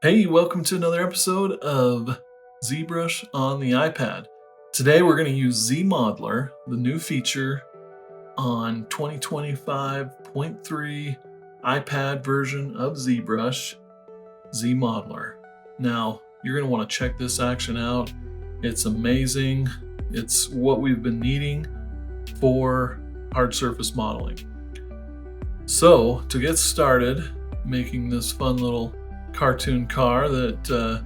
Hey, welcome to another episode of ZBrush on the iPad. Today we're going to use ZModeler, the new feature on 2025.3 iPad version of ZBrush, ZModeler. Now, you're going to want to check this action out. It's amazing. It's what we've been needing for hard surface modeling. So, to get started making this fun little cartoon car that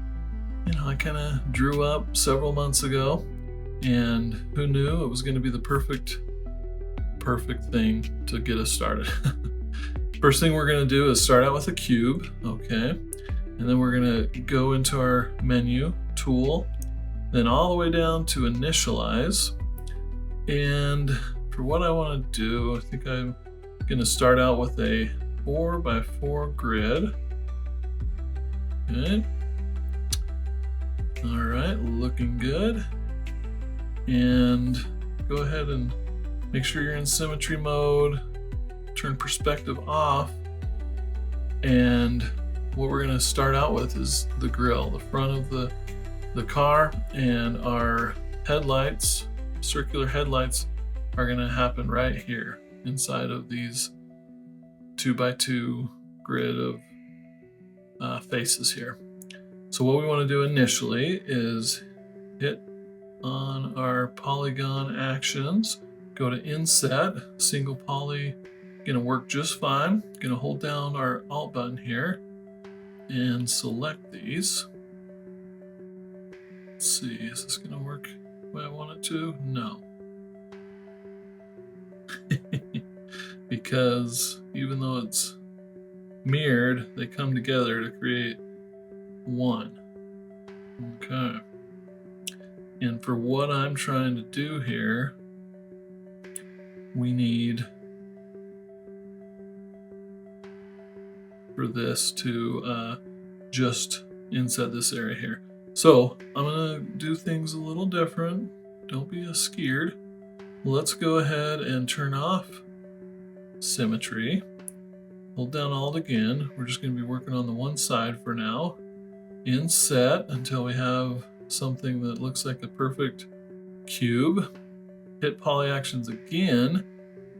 I kind of drew up several months ago, and who knew it was going to be the perfect thing to get us started. First thing we're going to do is start out with a cube, okay, and then we're going to go into our menu tool, then all the way down to initialize. And for what I want to do, I think I'm going to start out with a 4x4 grid. Good. All right, looking good. And go ahead and make sure you're in symmetry mode. Turn perspective off. And what we're going to start out with is the grille, the front of the car, and our headlights, circular headlights, are going to happen right here inside of these 2x2 grid of faces here. So what we want to do initially is hit on our polygon actions, go to inset, single poly, gonna work just fine. Gonna hold down our alt button here and select these. Let's see, is this gonna work the way I want it to? No. Because even though it's mirrored, they come together to create one. Okay. And for what I'm trying to do here, we need for this to just inset this area here. So I'm gonna do things a little different. Don't be scared. Let's go ahead and turn off symmetry. Hold down Alt again. We're just going to be working on the one side for now. Inset until we have something that looks like a perfect cube. Hit poly actions again.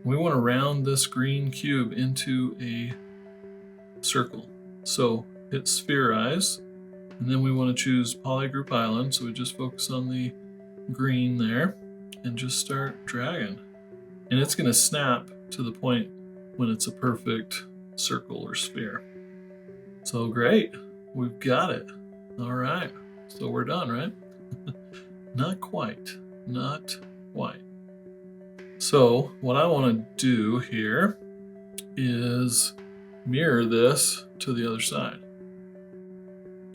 We want to round this green cube into a circle. So hit Sphereize, and then we want to choose Polygroup Island. So we just focus on the green there and just start dragging. And it's going to snap to the point when it's a perfect circle or sphere. So great, we've got it. All right, so we're done, right? Not quite. So what I want to do here is mirror this to the other side.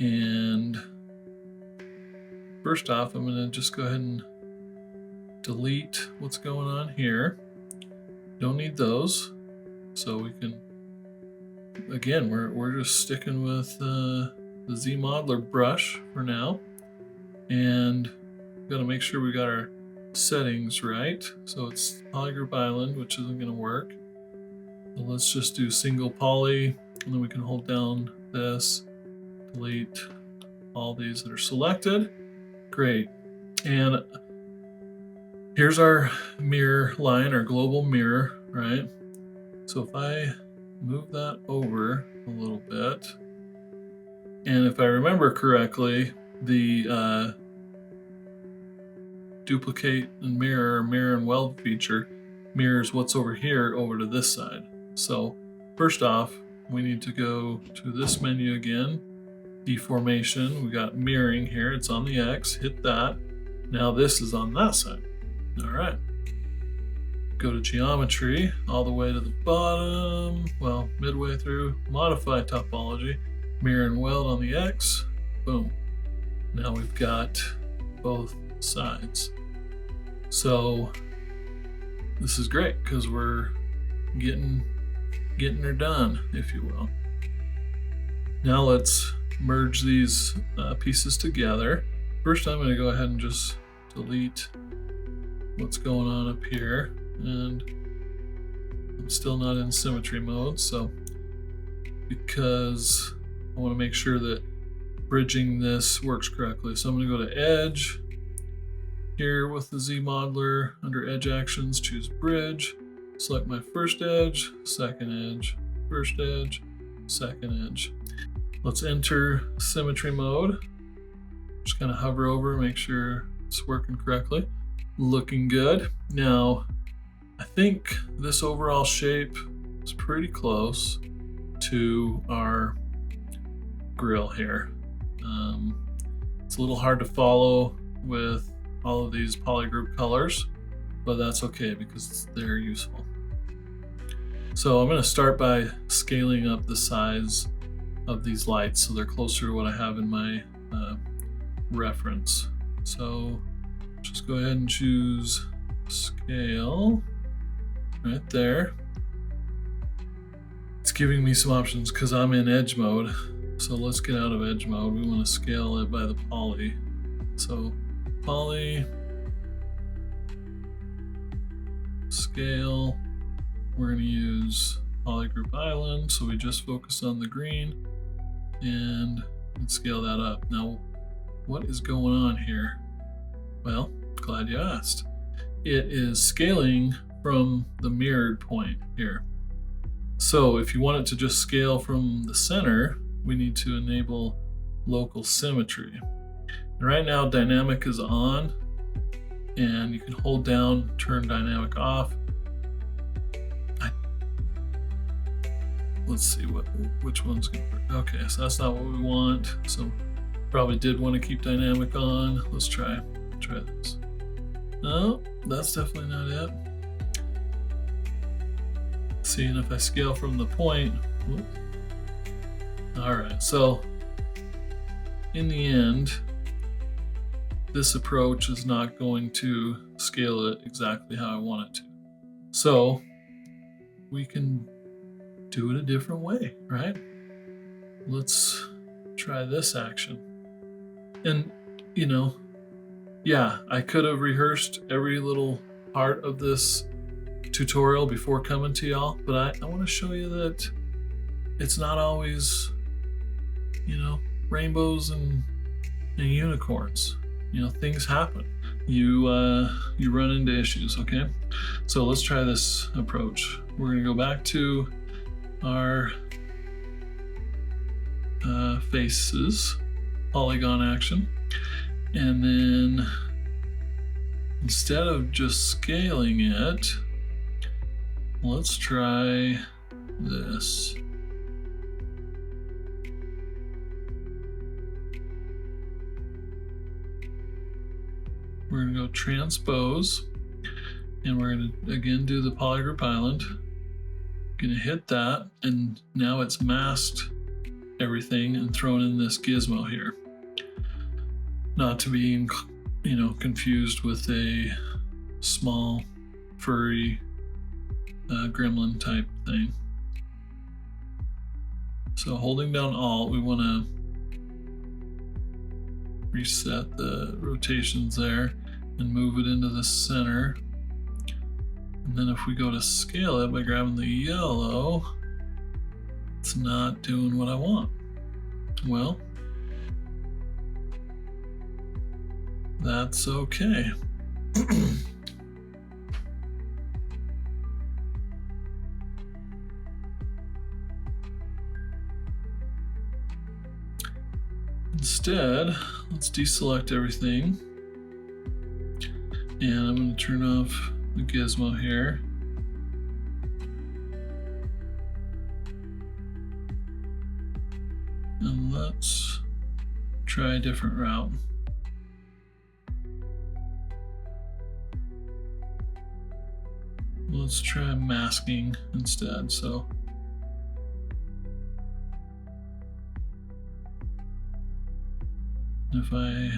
And first off, I'm going to just go ahead and delete what's going on here. Don't need those. So we can, again, we're just sticking with the ZModeler brush for now, and we've got to make sure we got our settings right. So it's Polygroup Island, which isn't going to work. So let's just do single poly, and then we can hold down this, delete all these that are selected. Great. And here's our mirror line, our global mirror, right? So if I move that over a little bit, and if I remember correctly, the duplicate and mirror and weld feature mirrors what's over here over to this side. So first off, we need to go to this menu again, deformation. We got mirroring here, it's on the X, hit that. Now this is on that side. All right. Go to geometry all the way to the bottom, well, midway through, modify topology, mirror and weld on the X, boom. Now we've got both sides. So this is great because we're getting her done, if you will. Now let's merge these pieces together. First, I'm going to go ahead and just delete what's going on up here. And I'm still not in symmetry mode, so because I want to make sure that bridging this works correctly. So I'm going to go to Edge. Here with the ZModeler, under Edge Actions, choose Bridge. Select my first edge, second edge, first edge, second edge. Let's enter symmetry mode. Just kind of hover over, make sure it's working correctly. Looking good. Now, I think this overall shape is pretty close to our grill here. It's a little hard to follow with all of these polygroup colors, but that's okay because they're useful. So I'm going to start by scaling up the size of these lights so they're closer to what I have in my reference. So just go ahead and choose scale right there. It's giving me some options because I'm in edge mode. So let's get out of edge mode. We want to scale it by the poly. So poly, scale, we're going to use polygroup island, so we just focus on the green and scale that up. Now, what is going on here? Well, glad you asked. It is scaling from the mirrored point here. So if you want it to just scale from the center, we need to enable local symmetry. And right now, dynamic is on, and you can hold down, turn dynamic off. Let's see which one's gonna work. Okay, so that's not what we want. So probably did want to keep dynamic on. Let's try this. No, that's definitely not it. Seeing if I scale from the point. Whoops. All right, so in the end, this approach is not going to scale it exactly how I want it to. So we can do it a different way, right? Let's try this action. And, you know, yeah, I could have rehearsed every little part of this tutorial before coming to y'all, but I want to show you that it's not always, you know, rainbows and unicorns. You know, things happen. You run into issues, okay? So let's try this approach. We're gonna go back to our faces, polygon action, and then instead of just scaling it, let's try this. We're gonna go transpose, and we're gonna again do the polygroup island. Gonna hit that, and now it's masked everything and thrown in this gizmo here. Not to be, you know, confused with a small furry gremlin type thing. So holding down Alt, we want to reset the rotations there and move it into the center. And then if we go to scale it by grabbing the yellow, it's not doing what I want. Well, that's okay. Instead, let's deselect everything. And I'm going to turn off the gizmo here. And let's try a different route. Let's try masking instead. So if I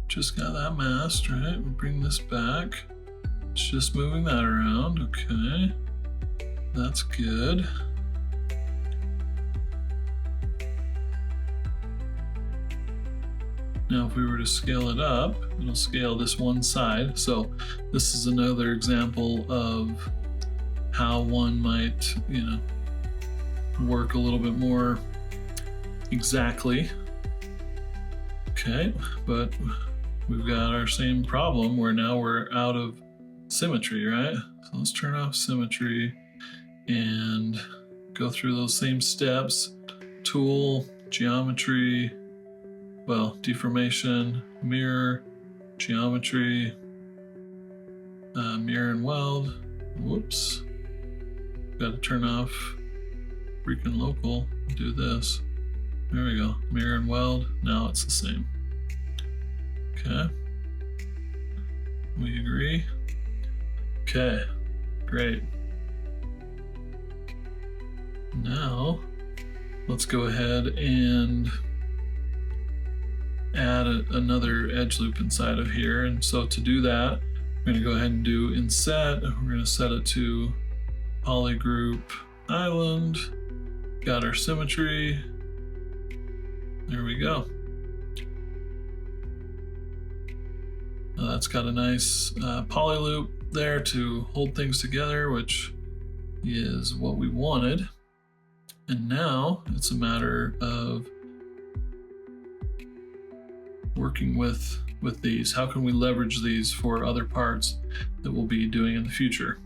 just got that masked, right? We'll bring this back. It's just moving that around. Okay, that's good. Now if we were to scale it up, it'll scale this one side. So this is another example of how one might, you know, work a little bit more exactly. Okay, but we've got our same problem where now we're out of symmetry, right? So let's turn off symmetry and go through those same steps. Tool, geometry, well, deformation, mirror, geometry, mirror and weld. Whoops. Got to turn off freaking local. Do this. There we go. Mirror and weld. Now it's the same. Okay. We agree. Okay. Great. Now, let's go ahead and add another edge loop inside of here. And so to do that, we're going to go ahead and do inset. We're going to set it to polygroup island. Got our symmetry. There we go. Now that's got a nice poly loop there to hold things together, which is what we wanted. And now it's a matter of working with these. How can we leverage these for other parts that we'll be doing in the future?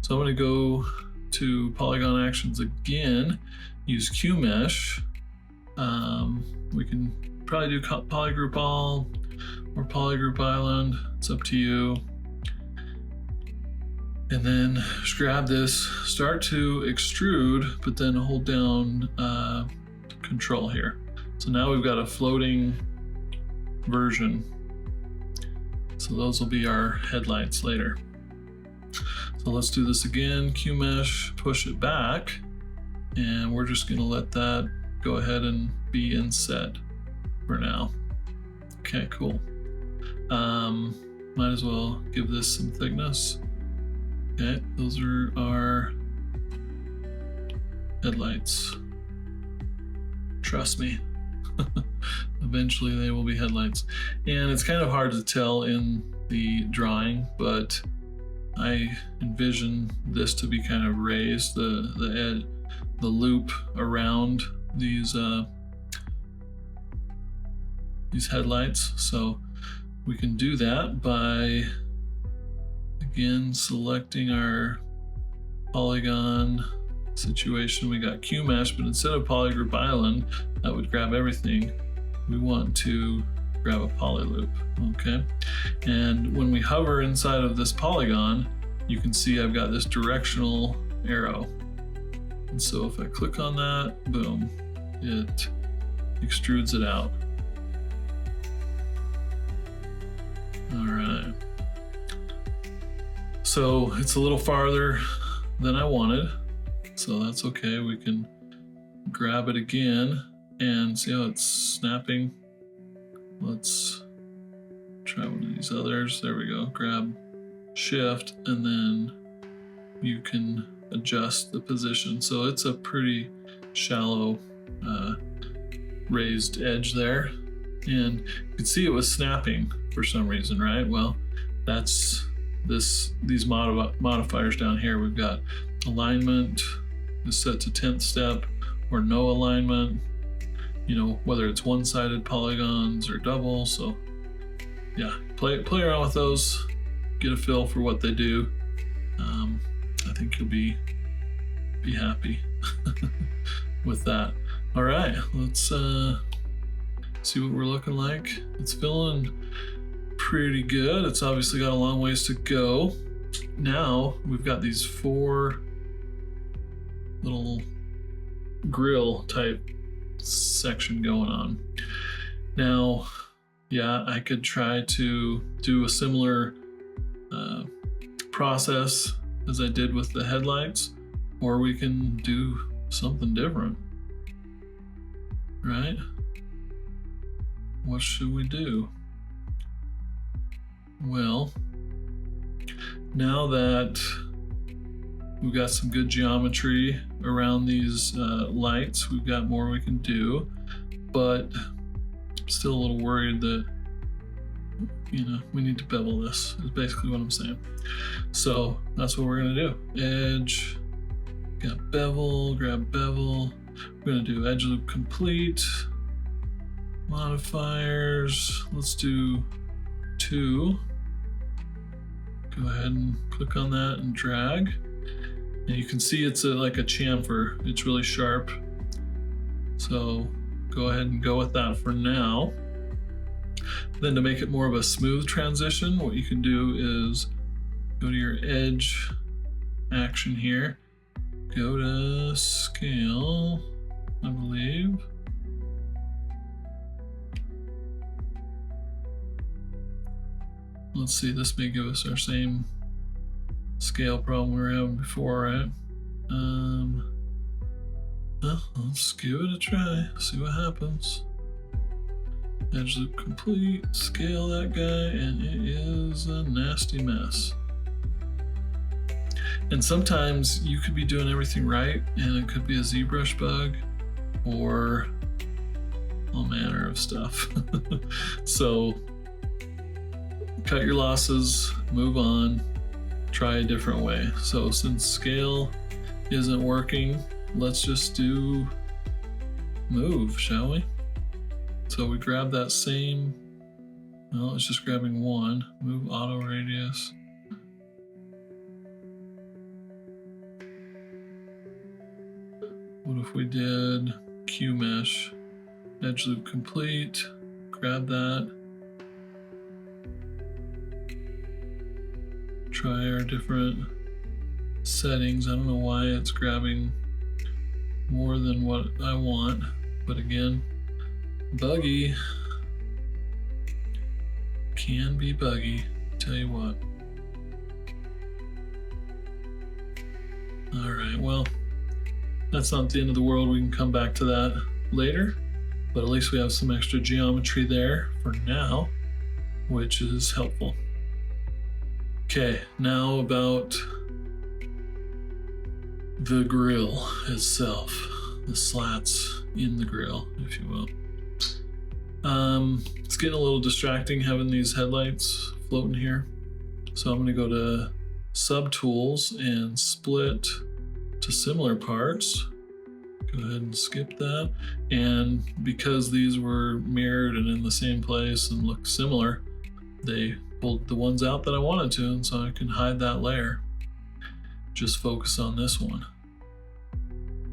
So I'm going to go to polygon actions again, use QMesh. We can probably do polygroup all or polygroup island. It's up to you. And then just grab this, start to extrude, but then hold down control here. So now we've got a floating version. So those will be our headlights later. So let's do this again, QMesh, push it back, and we're just gonna let that go ahead and be inset for now. Okay, cool. Might as well give this some thickness. Okay, those are our headlights. Trust me. Eventually they will be headlights. And it's kind of hard to tell in the drawing, but I envision this to be kind of raised, the loop around these headlights. So we can do that by, again, selecting our polygon situation. We got QMesh, but instead of polygroup island, that would grab everything. We want to grab a poly loop, okay? And when we hover inside of this polygon, you can see I've got this directional arrow. And so if I click on that, boom, it extrudes it out. All right. So it's a little farther than I wanted, so that's okay. We can grab it again and see how it's snapping. Let's try one of these others. There we go. Grab shift and then you can adjust the position. So it's a pretty shallow raised edge there. And you can see it was snapping for some reason, right? Well, that's these modifiers down here. We've got alignment is set to 10th step or no alignment, you know, whether it's one-sided polygons or double. So yeah, play around with those, get a feel for what they do. I think you'll be happy with that. All right, let's see what we're looking like. It's feeling pretty good. It's obviously got a long ways to go. Now we've got these 4 little grill type section going on. Now, yeah, I could try to do a similar process as I did with the headlights, or we can do something different, right? What should we do? Well, now that we've got some good geometry around these lights, we've got more we can do, but I'm still a little worried that we need to bevel this, is basically what I'm saying. So that's what we're gonna do. Edge, got bevel, grab bevel. We're gonna do edge loop complete. Modifiers, let's do 2. Go ahead and click on that and drag. And you can see it's like a chamfer. It's really sharp. So go ahead and go with that for now. Then to make it more of a smooth transition, what you can do is go to your edge action here. Go to scale, I believe. Let's see, this may give us our same scale problem we were having before, right? Let's give it a try, see what happens. Edge loop complete, scale that guy, and it is a nasty mess. And sometimes you could be doing everything right, and it could be a ZBrush bug, or all manner of stuff. So cut your losses, move on, try a different way. So since scale isn't working, let's just do move, shall we? So we grab that same, well, it's just grabbing 1, move auto radius. What if we did QMesh, edge loop complete, grab that. Try our different settings. I don't know why it's grabbing more than what I want, but again, buggy. Can be buggy, tell you what. All right, well, that's not the end of the world. We can come back to that later, but at least we have some extra geometry there for now, which is helpful. Okay, now about the grill itself, the slats in the grill, if you will. It's getting a little distracting having these headlights floating here. So I'm gonna go to subtools and split to similar parts. Go ahead and skip that. And because these were mirrored and in the same place and look similar, they pulled the ones out that I wanted to, and so I can hide that layer. Just focus on this one.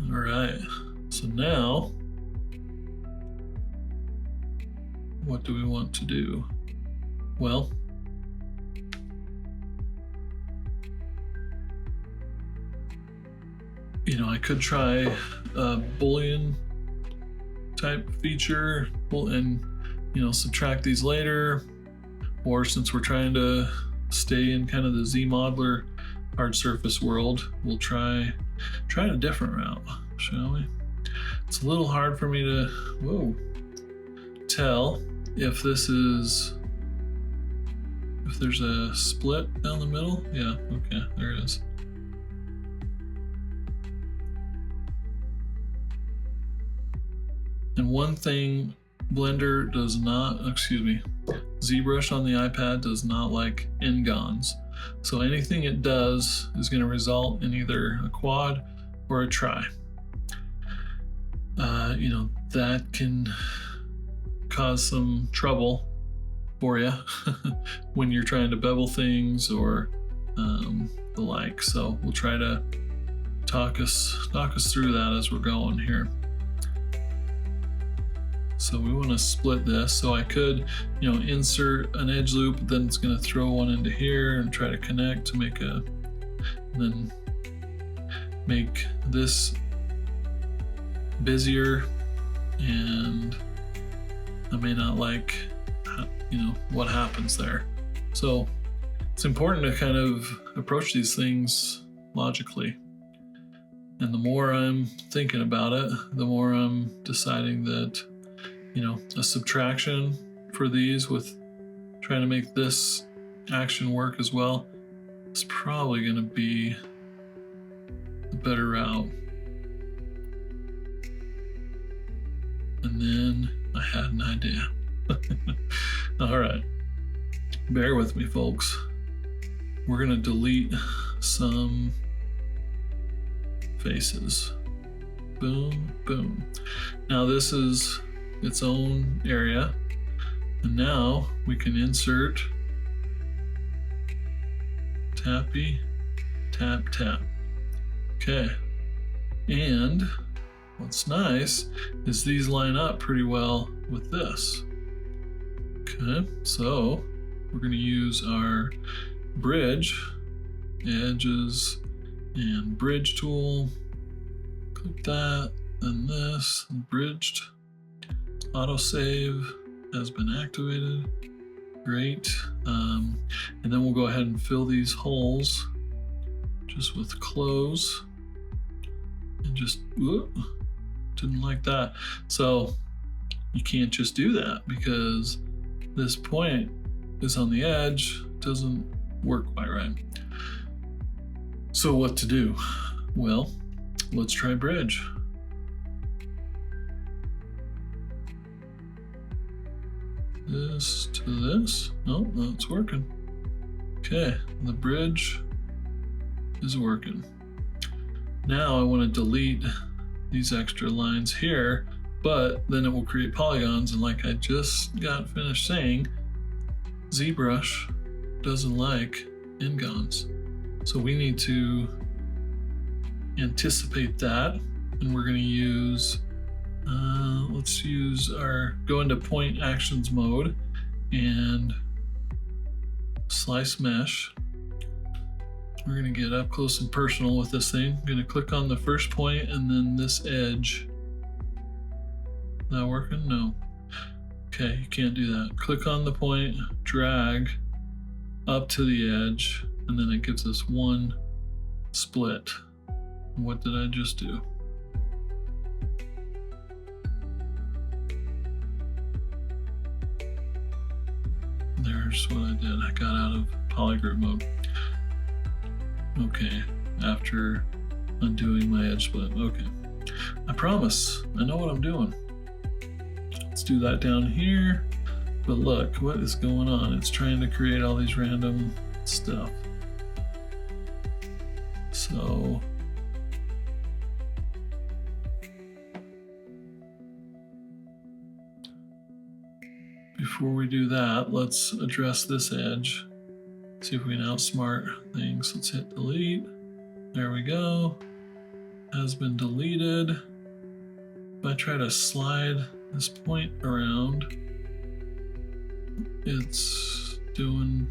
All right, so now, what do we want to do? Well, I could try a Boolean type feature and, subtract these later. Or since we're trying to stay in kind of the ZModeler hard surface world, we'll try a different route, shall we? It's a little hard for me to tell if there's a split down the middle. Yeah, okay, there it is. And one thing Blender does not, ZBrush on the iPad does not like n-gons. So anything it does is going to result in either a quad or a tri. That can cause some trouble for you when you're trying to bevel things or the like. So we'll try to talk us through that as we're going here. So we want to split this. So I could, insert an edge loop, but then it's going to throw one into here and try to connect to then make this busier. And I may not like, what happens there. So it's important to kind of approach these things logically. And the more I'm thinking about it, the more I'm deciding that a subtraction for these with trying to make this action work as well is probably going to be the better route. And then I had an idea. All right. bear with me, folks. We're gonna delete some faces. Boom, boom. Now this is its own area. And now we can insert tappy, tap, tap. Okay. And what's nice is these line up pretty well with this. Okay, so we're going to use our bridge, edges, and bridge tool. Click that, then this, bridged. Autosave has been activated. Great. And then we'll go ahead and fill these holes just with close. And just, whoop, didn't like that. So you can't just do that because this point is on the edge, doesn't work quite right. So what to do? Well, let's try bridge. This to this. No, that's working. Okay, the bridge is working. Now I want to delete these extra lines here, but then it will create polygons, and like I just got finished saying, ZBrush doesn't like ingons. So we need to anticipate that, and we're going to use let's use go into point actions mode and slice mesh. We're going to get up close and personal with this thing. I'm going to click on the first point and then this edge. Not working? No. Okay, you can't do that. Click on the point, drag up to the edge, and then it gives us one split. What did I just do? There's what I did. I got out of polygroup mode. Okay, after undoing my edge split. Okay, I promise I know what I'm doing. Let's do that down here. But look, what is going on? It's trying to create all these random stuff. So before we do that, let's address this edge. See if we can outsmart things. Let's hit delete. There we go. Has been deleted. If I try to slide this point around, it's doing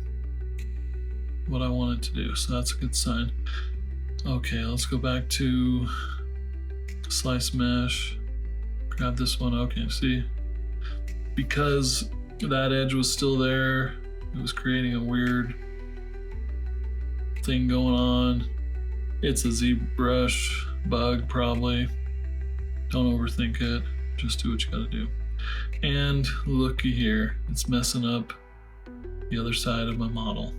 what I want it to do. So that's a good sign. Okay, let's go back to slice mesh. Grab this one. Okay, see? Because that edge was still there, it was creating a weird thing going on. It's a ZBrush bug, probably. Don't overthink it. Just do what you gotta do. And looky here, it's messing up the other side of my model.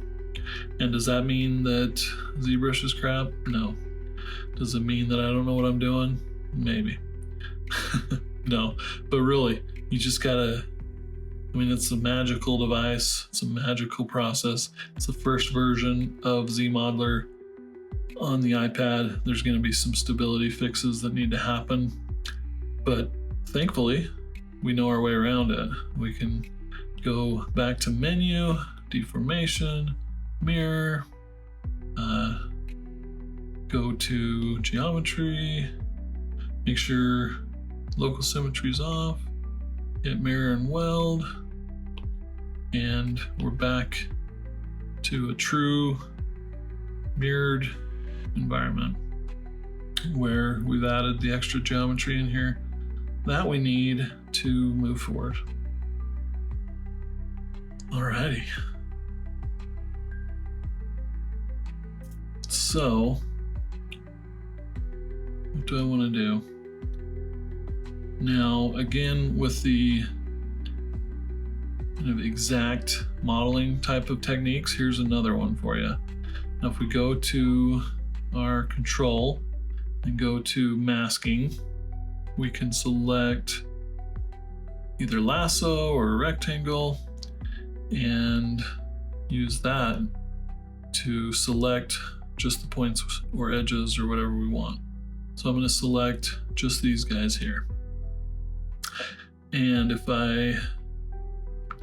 And does that mean that ZBrush is crap? No. Does it mean that I don't know what I'm doing? Maybe. No, but really, you just gotta, I mean, it's a magical device. It's a magical process. It's the first version of ZModeler on the iPad. There's going to be some stability fixes that need to happen, but thankfully we know our way around it. We can go back to menu, deformation, mirror, go to geometry, make sure local symmetry is off, hit mirror and weld, and we're back to a true mirrored environment where we've added the extra geometry in here that we need to move forward. Alrighty. So, what do I want to do? Now, again, with the kind of exact modeling type of techniques, here's another one for you. Now, if we go to our control and go to masking, we can select either lasso or rectangle, and use that to select just the points or edges or whatever we want. So I'm going to select just these guys here. And if I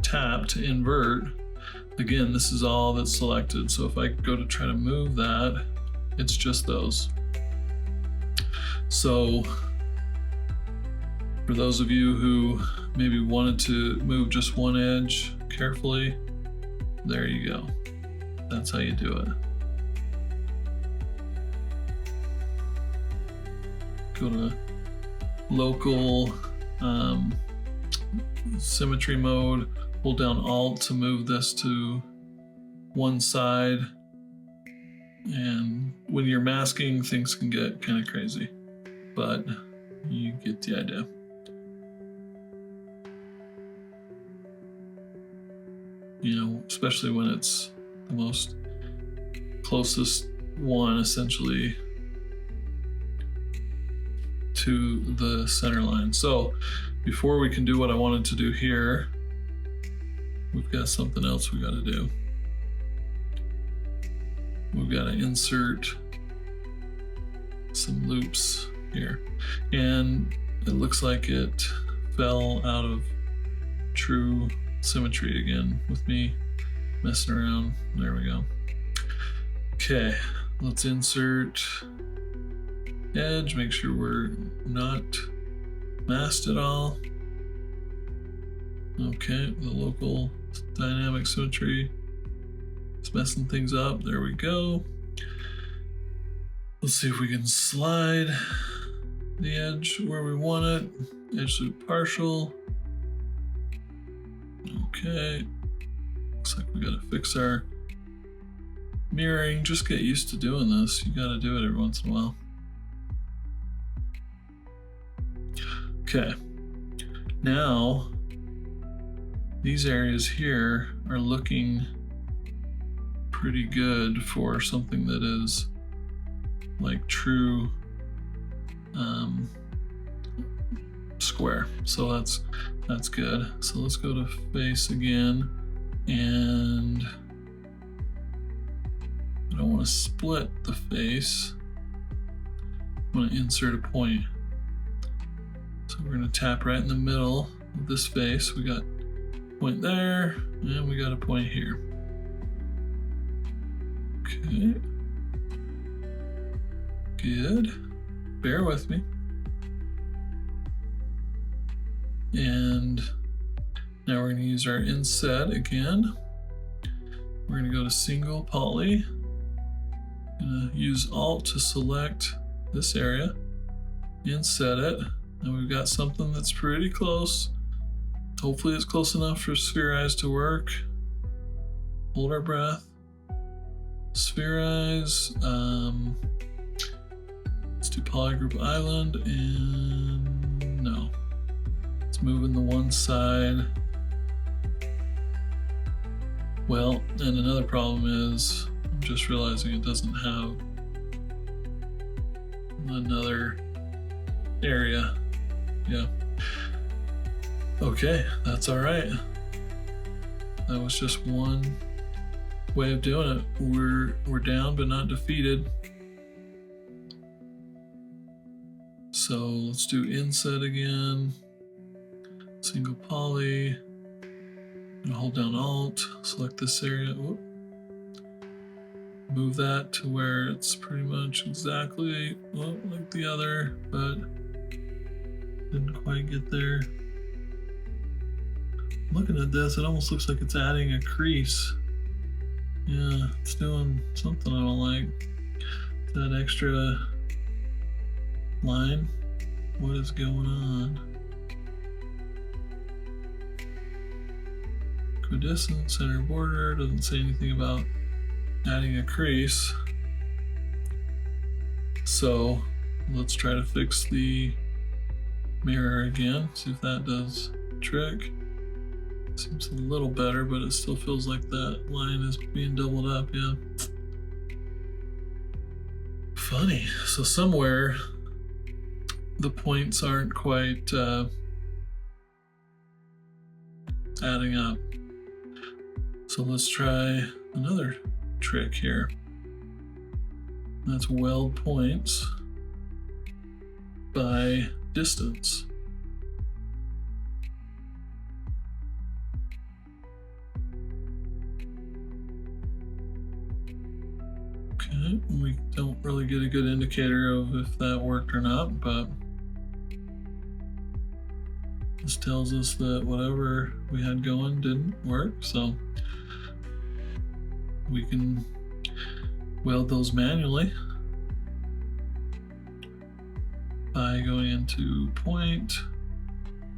tap to invert, again, this is all that's selected. So if I go to try to move that, it's just those. So for those of you who maybe wanted to move just one edge carefully, there you go. That's how you do it. Go to local symmetry mode, hold down Alt to move this to one side. And when you're masking, things can get kind of crazy, but you get the idea. You know, especially when it's the most closest one essentially to the center line. So before we can do what I wanted to do here, we've got something else we got to do. We've got to insert some loops here. And it looks like it fell out of true symmetry again with me messing around. There we go. Okay, let's insert edge, make sure we're not masked at all. Okay, the local dynamic symmetry is messing things up. There we go. Let's see if we can slide the edge where we want it. Edge loop partial. Okay, looks like we gotta fix our mirroring. Just get used to doing this. You gotta do it every once in a while. Okay, now these areas here are looking pretty good for something that is like true square. So that's good. So let's go to face again, and I don't want to split the face. I want to insert a point. So we're going to tap right in the middle of this face. We got a point there, and we got a point here. Okay. Good. Bear with me. And now we're going to use our inset again. We're going to go to single poly. Going to use Alt to select this area, inset it, and we've got something that's pretty close. Hopefully it's close enough for Sphereize to work. Hold our breath. Sphereize. Let's do polygroup island, and no. It's moving the one side. Well, and another problem is I'm just realizing it doesn't have another area. Yeah. Okay, that's all right. That was just one way of doing it. We're down but not defeated. So let's do inset again. Single poly. And hold down Alt, select this area. Whoop. Move that to where it's pretty much exactly like the other, but didn't quite get there. Looking at this, it almost looks like it's adding a crease. Yeah, it's doing something I don't like. That extra line. What is going on? Equidistant, center border, doesn't say anything about adding a crease. So let's try to fix the mirror again, see if that does the trick. Seems a little better, but it still feels like that line is being doubled up, yeah. Funny, so somewhere the points aren't quite adding up. So let's try another trick here. That's weld points by distance. Okay, we don't really get a good indicator of if that worked or not, but this tells us that whatever we had going didn't work, so we can weld those manually by going into point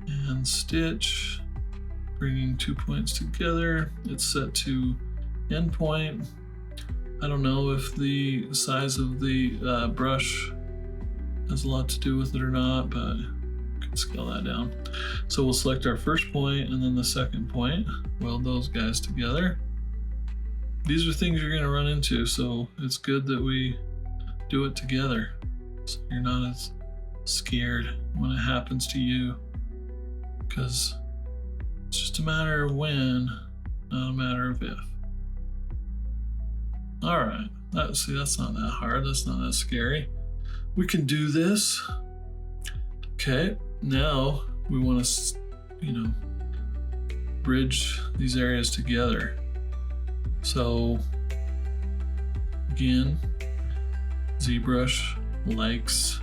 and stitch, bringing 2 points together. It's set to endpoint. I don't know if the size of the brush has a lot to do with it or not, but I can scale that down. So we'll select our first point and then the second point, weld those guys together. These are things you're going to run into, so it's good that we do it together so you're not as scared when it happens to you, because it's just a matter of when, not a matter of if. All right, see, that's not that hard, that's not that scary. We can do this. Okay, now we want to, bridge these areas together. So again, ZBrush likes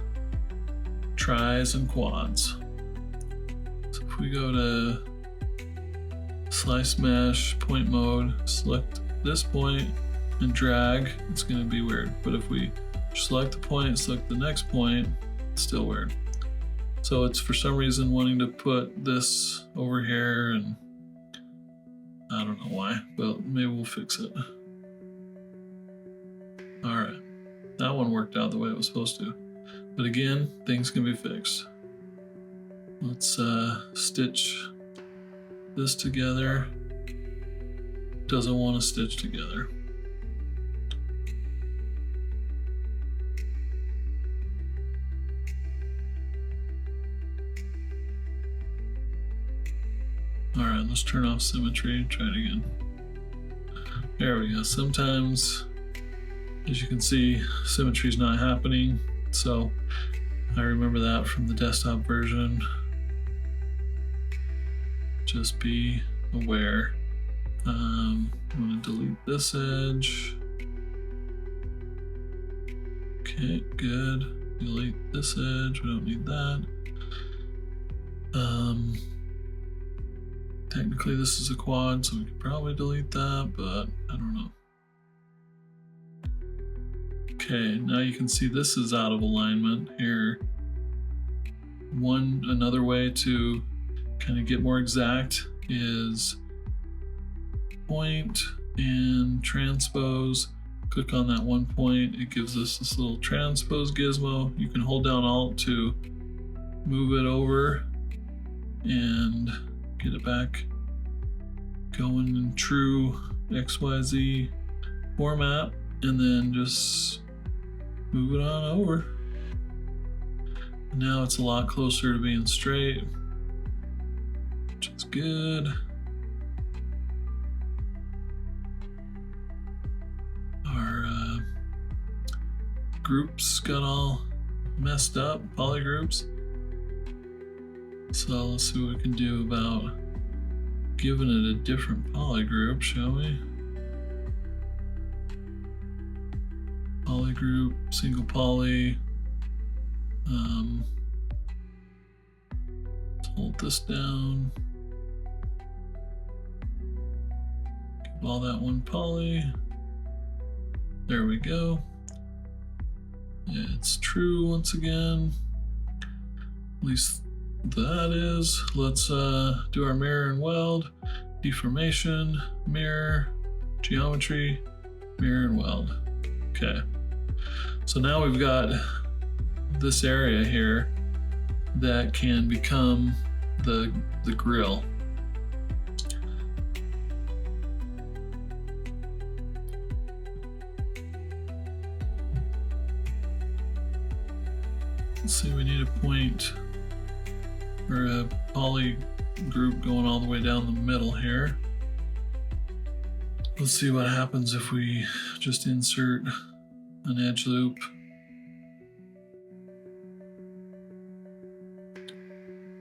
tris and quads. So if we go to slice mesh, point mode, select this point and drag, it's going to be weird. But if we select the point, select the next point, it's still weird. So it's for some reason wanting to put this over here, and I don't know why, but maybe we'll fix it. All right, that one worked out the way it was supposed to. But again, things can be fixed. Let's stitch this together. Doesn't want to stitch together. All right, let's turn off symmetry, try it again. There we go. Sometimes, as you can see, symmetry is not happening. So I remember that from the desktop version. Just be aware. I'm going to delete this edge. Okay, good. Delete this edge, we don't need that. Technically this is a quad, so we could probably delete that, but I don't know. Okay, now you can see this is out of alignment here. Another way to kind of get more exact is point and transpose. Click on that one point, it gives us this little transpose gizmo. You can hold down Alt to move it over and get it back going in true XYZ format, and then just move it on over. Now it's a lot closer to being straight, which is good. Our groups got all messed up, polygroups. So let's see what we can do about giving it a different polygroup, shall we? Polygroup, single poly. Let's hold this down. Give all that one poly. There we go. It's true once again. At least that is. Let's do our mirror and weld. Deformation, mirror, geometry, mirror and weld. Okay. So now we've got this area here that can become the grill. Let's see, we need a point or a poly group going all the way down the middle here. Let's see what happens if we just insert an edge loop.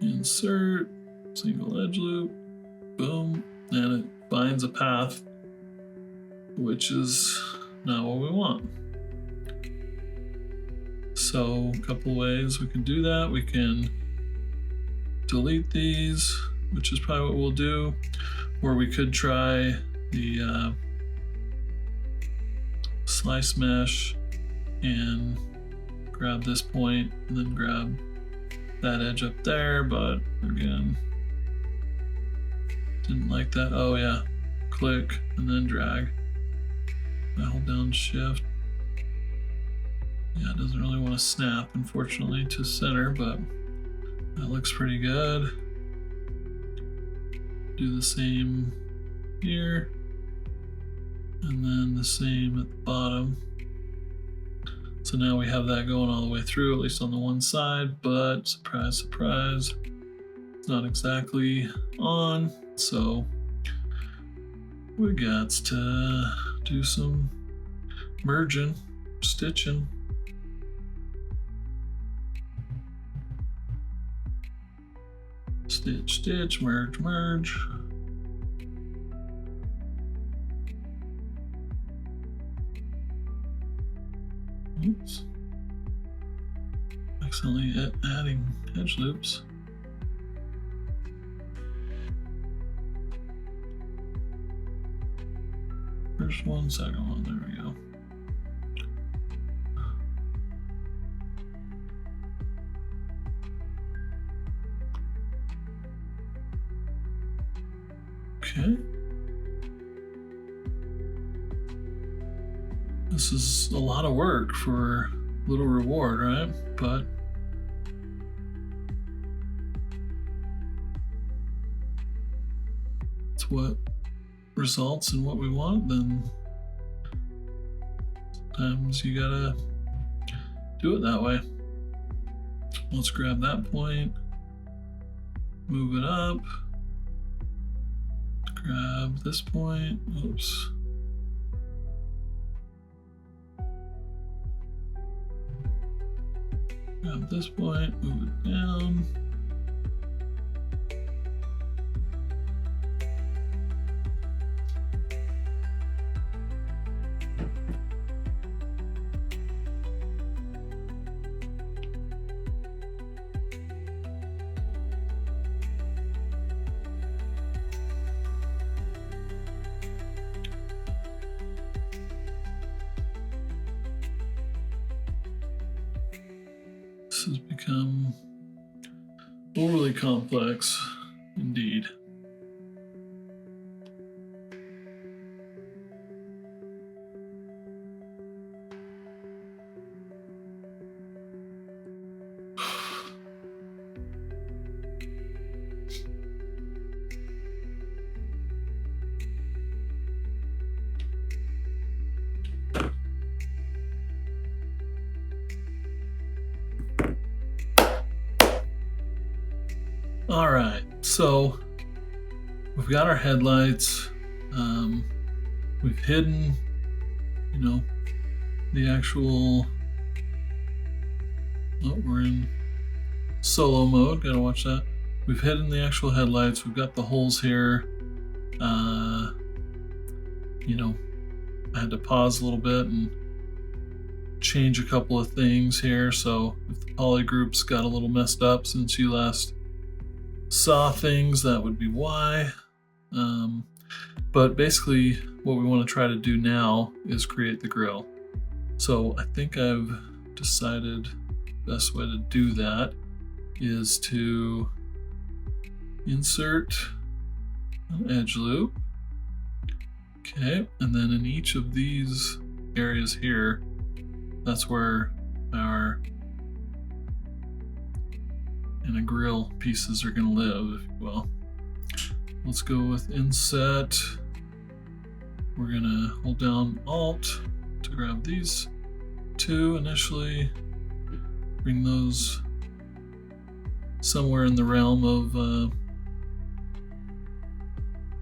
Insert, single edge loop, boom, and it finds a path, which is not what we want. So a couple ways we can do that. We can delete these, which is probably what we'll do, or we could try the slice mesh and grab this point and then grab that edge up there, but again, didn't like that. Oh yeah, click and then drag. I hold down shift. Yeah, it doesn't really want to snap, unfortunately, to center, but that looks pretty good. Do the same here, and then the same at the bottom. So now we have that going all the way through, at least on the one side, but surprise, surprise, it's not exactly on. So we got to do some merging, stitching. Stitch, stitch, merge, merge. Oops. Accidentally adding edge loops. First one, second one, there we go. Okay. This is a lot of work for little reward, right? But it's what results in what we want. Then sometimes you gotta do it that way. Let's grab that point, move it up, grab this point, oops. Grab this point, move it down. This has become overly complex indeed. All right, so we've got our headlights. We've hidden, you know, the actual. Oh, we're in solo mode. Gotta watch that. We've hidden the actual headlights. We've got the holes here. You know, I had to pause a little bit and change a couple of things here. So if the poly groups got a little messed up since you last saw things, that would be why. But basically what we want to try to do now is create the grill. So I think I've decided the best way to do that is to insert an edge loop. Okay, and then in each of these areas here, that's where our grill pieces are going to live, if you will. Let's go with inset. We're going to hold down Alt to grab these two initially, bring those somewhere in the realm of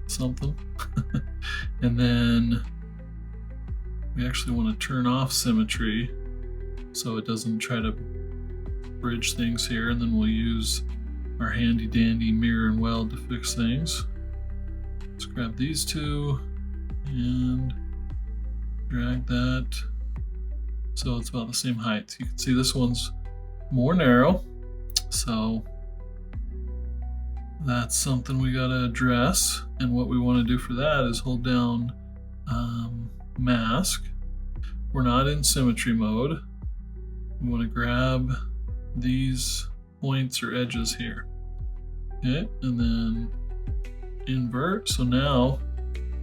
something. And then we actually want to turn off symmetry so it doesn't try to bridge things here. And then we'll use our handy dandy mirror and weld to fix things. Let's grab these two and drag that so it's about the same height. You can see this one's more narrow, so that's something we gotta address. And what we want to do for that is hold down mask. We're not in symmetry mode. We want to grab these points or edges here. Okay, and then invert. So now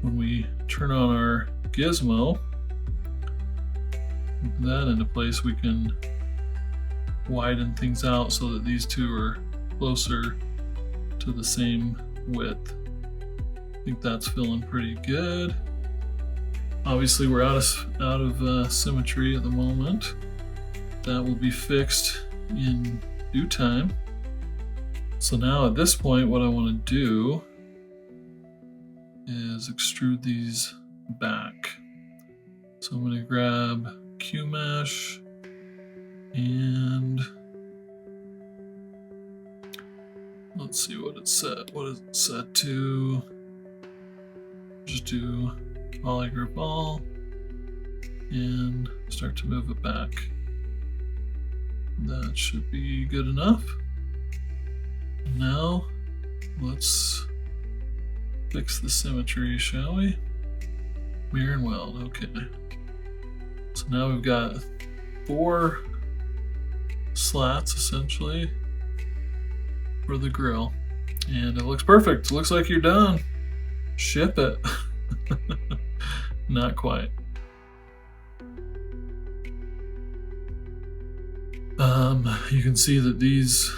when we turn on our gizmo, put that into place, we can widen things out so that these two are closer to the same width. I think that's feeling pretty good. Obviously we're out of symmetry at the moment. That will be fixed in due time. So now at this point, what I want to do is extrude these back. So I'm going to grab QMesh and let's see what it's set. What is it set to? Just do polygroup all and start to move it back. That should be good enough. Now let's fix the symmetry, shall we? Mirror and weld, okay. So now we've got 4 slats essentially for the grill, and it looks perfect. It looks like you're done. Ship it. Not quite. You can see that these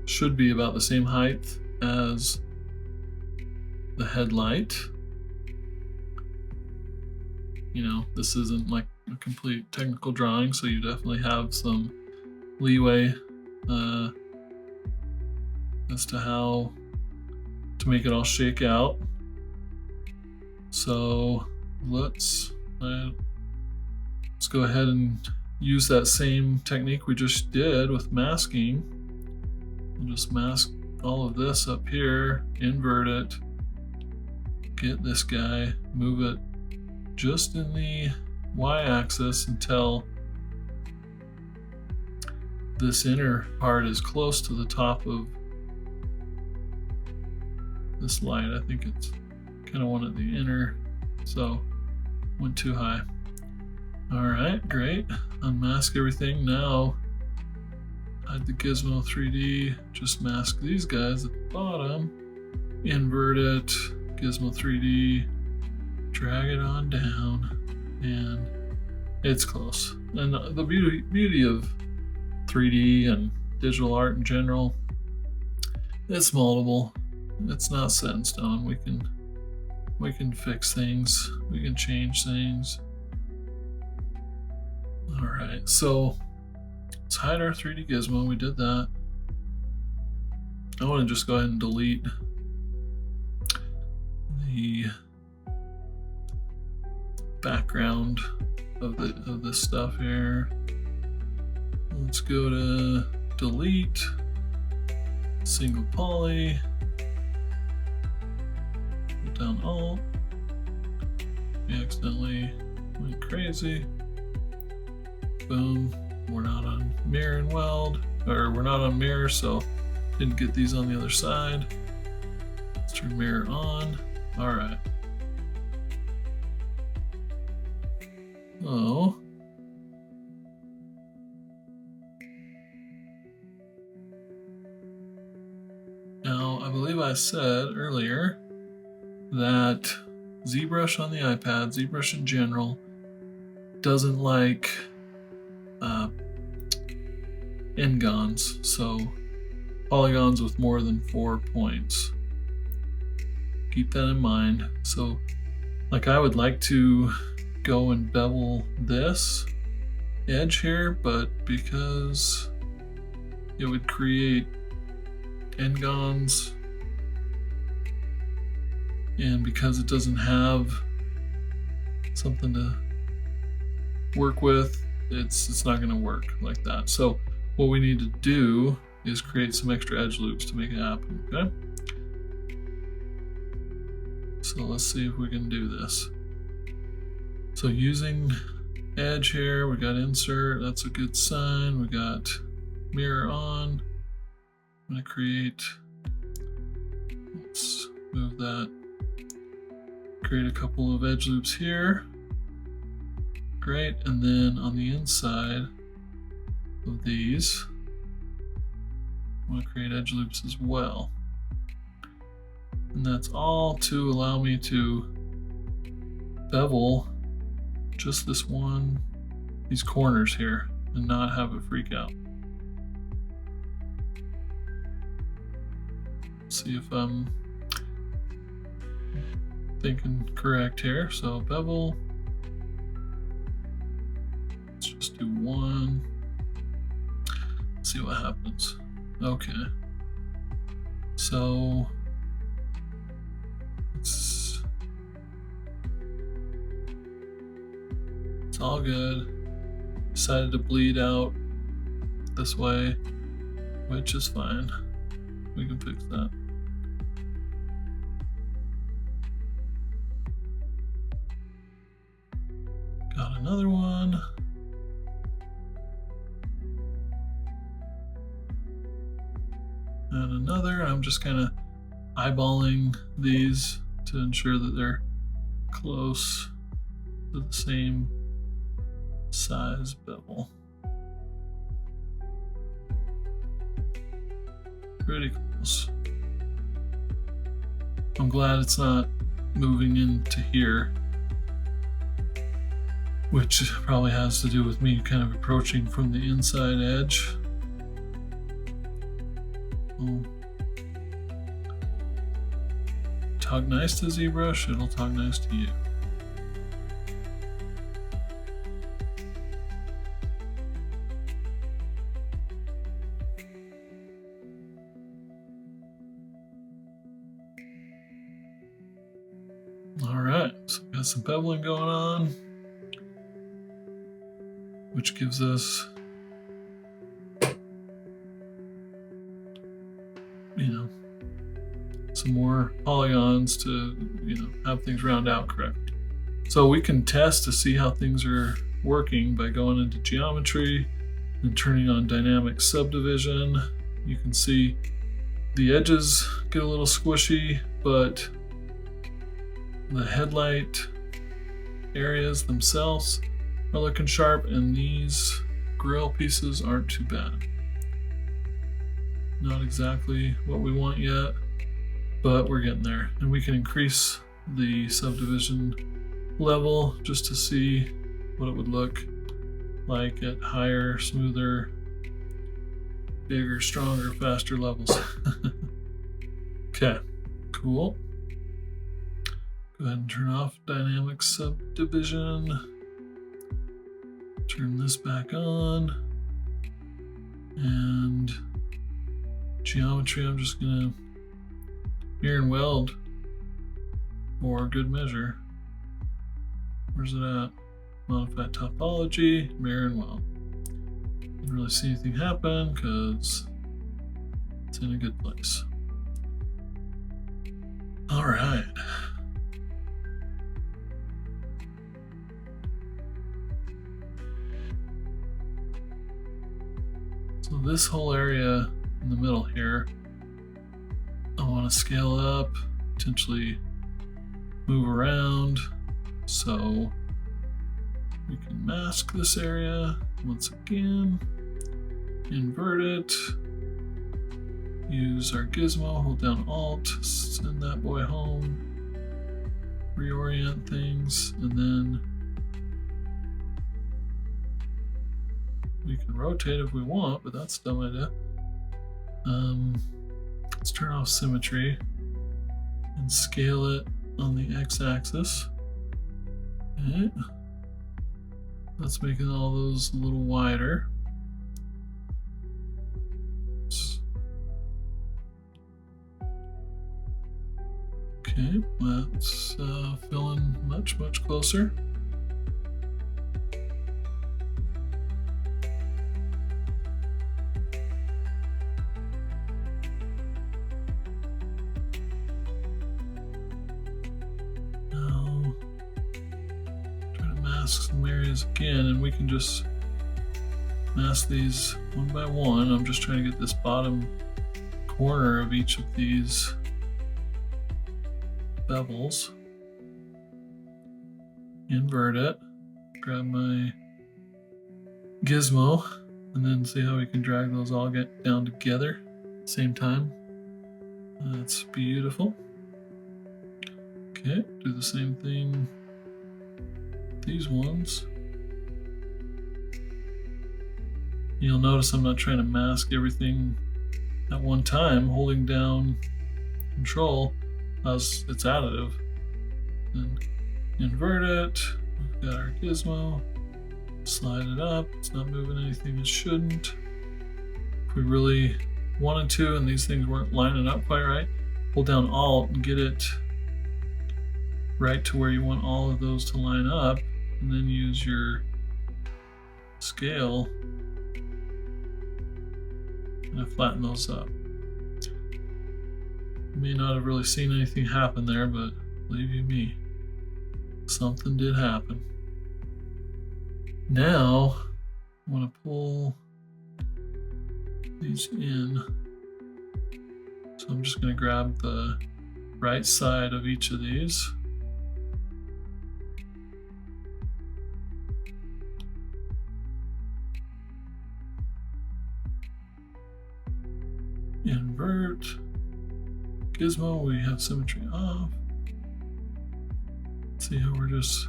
should be about the same height as the headlight. You know, this isn't like a complete technical drawing, so you definitely have some leeway as to how to make it all shake out. So let's go ahead and use that same technique we just did with masking. We'll just mask all of this up here, invert it, get this guy, move it just in the y-axis until this inner part is close to the top of this light. I think it's kind of wanted the inner, so went too high. All right, great. Unmask everything. Now hide the gizmo 3D, just mask these guys at the bottom, invert it, gizmo 3D, drag it on down, and it's close. And the beauty of 3D and digital art in general, it's moldable. It's not set in stone. We can fix things. We can change things. All right, so let's hide our 3D gizmo. We did that. I want to just go ahead and delete the background of this stuff here. Let's go to delete, single poly, put down alt. We accidentally went crazy. Boom. We're not on mirror and weld, or we're not on mirror, so didn't get these on the other side. Let's turn mirror on. All right. Oh. Now, I believe I said earlier that ZBrush on the iPad, ZBrush in general, doesn't like n-gons, so polygons with more than 4 points. Keep that in mind. So, like, I would like to go and bevel this edge here, but because it would create n-gons, and because it doesn't have something to work with, it's not going to work like that. So what we need to do is create some extra edge loops to make it happen. Okay. So let's see if we can do this. So using edge here, we got insert, that's a good sign. We got mirror on. I'm going to create, let's move that, create a couple of edge loops here. Great, and then on the inside of these, I want to create edge loops as well. And that's all to allow me to bevel just this one, these corners here, and not have it freak out. See if I'm thinking correct here. So bevel, let's just do one. See what happens. Okay. So it's all good. Decided to bleed out this way, which is fine. We can fix that. Got another one. And another. I'm just kind of eyeballing these to ensure that they're close to the same size bevel. Pretty close. I'm glad it's not moving into here, which probably has to do with me kind of approaching from the inside edge. Talk nice to ZBrush, it'll talk nice to you. All right, so we got some beveling going on, which gives us, some more polygons to, have things round out correct. So we can test to see how things are working by going into geometry and turning on dynamic subdivision. You can see the edges get a little squishy, but the headlight areas themselves are looking sharp, and these grill pieces aren't too bad. Not exactly what we want yet, but we're getting there. And we can increase the subdivision level just to see what it would look like at higher, smoother, bigger, stronger, faster levels. Okay, cool. Go ahead and turn off dynamic subdivision. Turn this back on. And geometry, I'm just gonna mirror and weld for good measure. Where's it at? Modify topology, mirror and weld. Didn't really see anything happen because it's in a good place. All right. So this whole area in the middle here, I want to scale up, potentially move around. So we can mask this area once again, invert it, use our gizmo, hold down Alt, send that boy home, reorient things, and then we can rotate if we want, but that's a dumb idea. Let's turn off symmetry and scale it on the x-axis. Okay. That's making all those a little wider. Okay, that's feeling much, much closer. mask some areas again, and we can just mask these one by one. I'm just trying to get this bottom corner of each of these bevels. Invert it, grab my gizmo, and then see how we can drag those all get down together at the same time. That's beautiful. Okay, do the same thing with these ones. You'll notice I'm not trying to mask everything at one time. Holding down Control, it's additive. Then invert it. We've got our gizmo. Slide it up. It's not moving anything it shouldn't. If we really wanted to and these things weren't lining up quite right, hold down Alt and get it right to where you want all of those to line up, and then use your scale and flatten those up. You may not have really seen anything happen there, but believe you me, something did happen. Now I want to pull these in. So I'm just going to grab the right side of each of these. Invert. Gizmo, we have symmetry off. See how we're just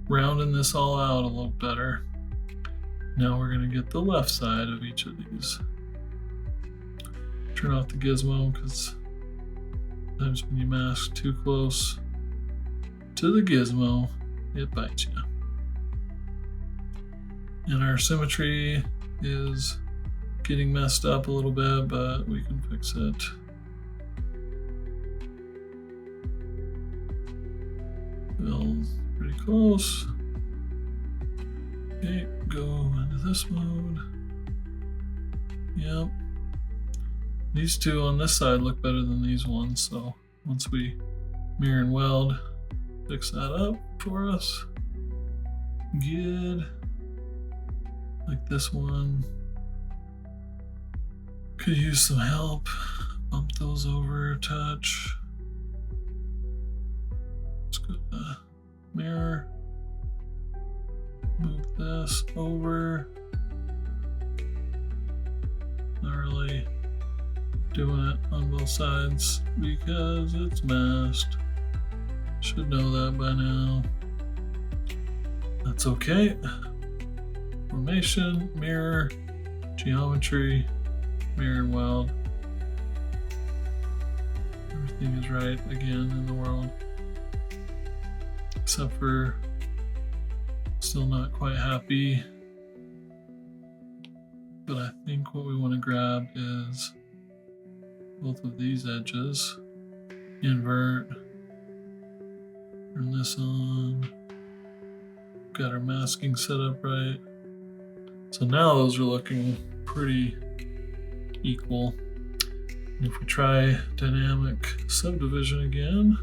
rounding this all out a little better. Now we're going to get the left side of each of these. Turn off the gizmo because sometimes when you mask too close to the gizmo, it bites you. And our symmetry is getting messed up a little bit, but we can fix it. Feels pretty close. Okay, go into this mode. Yep. These two on this side look better than these ones, so once we mirror and weld, fix that up for us. Good. Like this one. Could use some help. Bump those over a touch. Let's go to mirror. Move this over. Not really doing it on both sides because it's masked. Should know that by now. That's okay. Formation, mirror, geometry, mirror and weld. Everything is right again in the world. Except for still not quite happy. But I think what we want to grab is both of these edges. Invert. Turn this on. Got our masking set up right. So now those are looking pretty equal. And if we try dynamic subdivision again,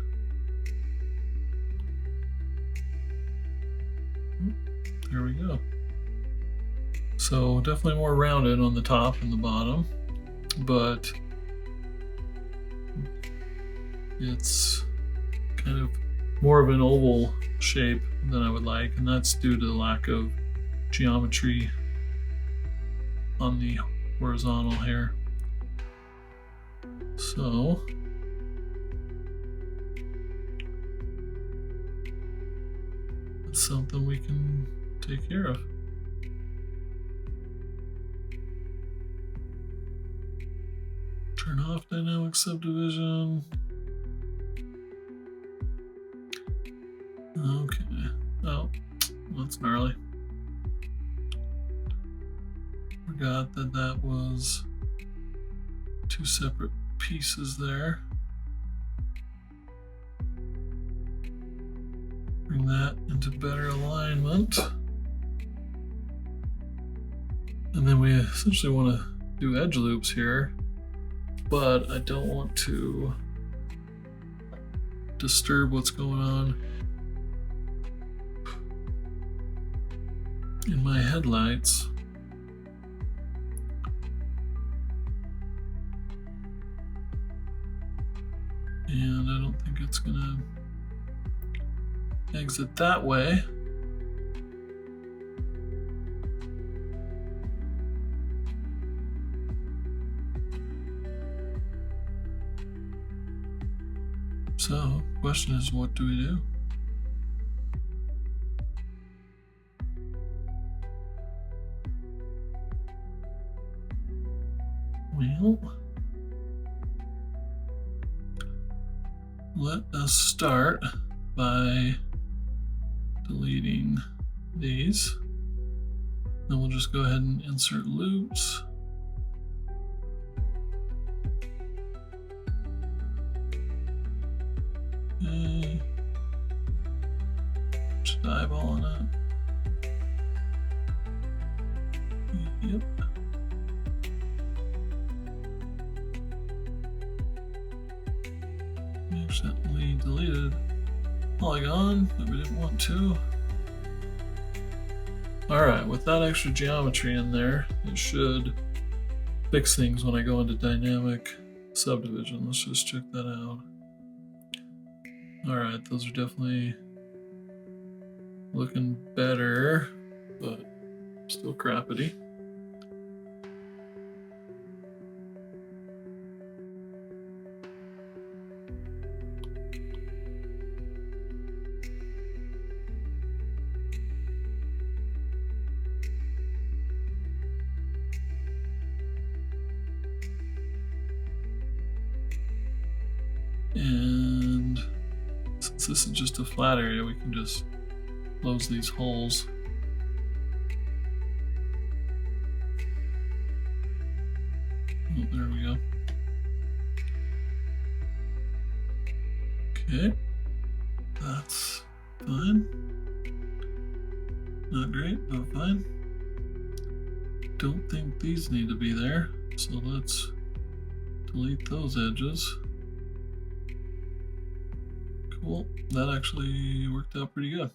there we go. So definitely more rounded on the top and the bottom, but it's kind of more of an oval shape than I would like, and that's due to the lack of geometry on the horizontal here. So that's something we can take care of. Turn off dynamic subdivision. Okay. Oh, that's gnarly. Forgot that that was two separate pieces there. Bring that into better alignment. And then we essentially want to do edge loops here, but I don't want to disturb what's going on in my headlights. And I don't think it's gonna exit that way. So, question is, what do we do? Well, let us start by deleting these. Then we'll just go ahead and insert loops. Okay. Just eyeballing it. Yep. Accidentally deleted polygon that we didn't want to. Alright, with that extra geometry in there, it should fix things when I go into dynamic subdivision. Let's just check that out. Alright, those are definitely looking better, but still crappity. And since this is just a flat area, we can just close these holes. Oh, there we go. Okay, that's fine. Not great, but fine. Don't think these need to be there, so let's delete those edges. Cool, that actually worked out pretty good.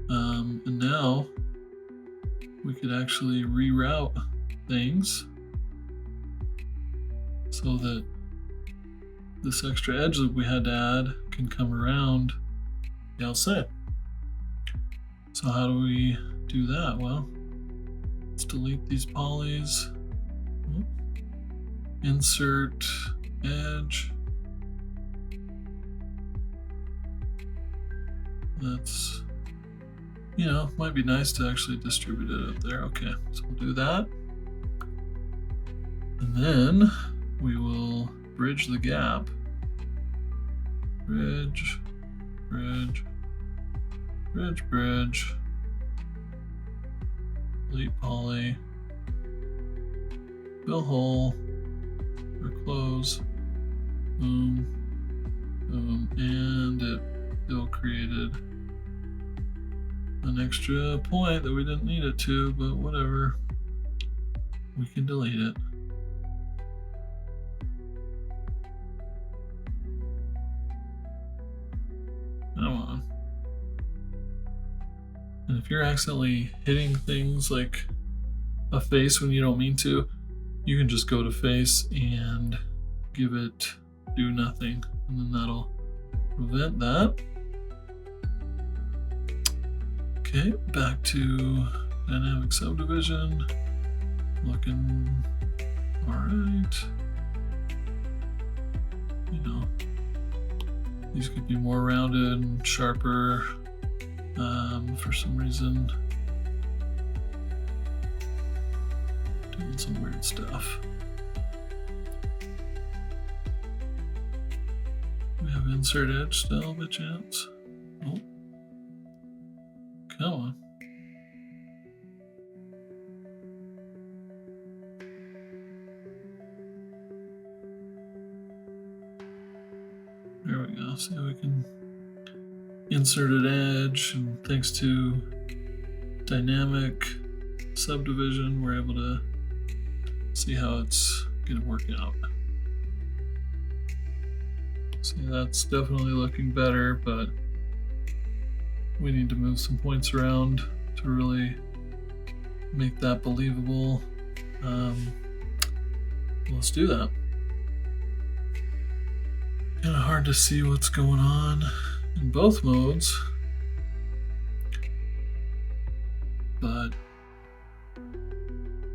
And now we could actually reroute things so that this extra edge that we had to add can come around the outside. So how do we do that? Well, let's delete these polys, insert edge. That's, you know, might be nice to actually distribute it up there. Okay, so we'll do that. And then we will bridge the gap. Bridge, bridge, bridge, bridge. Delete poly. Fill hole. Or close. Boom. Boom. And it still created an extra point that we didn't need it to, but whatever. We can delete it. Come on. And if you're accidentally hitting things like a face when you don't mean to, you can just go to face and give it do nothing, and then that'll prevent that. Okay, back to dynamic subdivision. Looking all right. You know, these could be more rounded and sharper for some reason. Doing some weird stuff. We have insert edge still by chance. Oh. Come on. There we go. See how we can insert an edge, and thanks to dynamic subdivision, we're able to see how it's going to work out. See, that's definitely looking better, but we need to move some points around to really make that believable. Let's do that. Kind of hard to see what's going on in both modes, but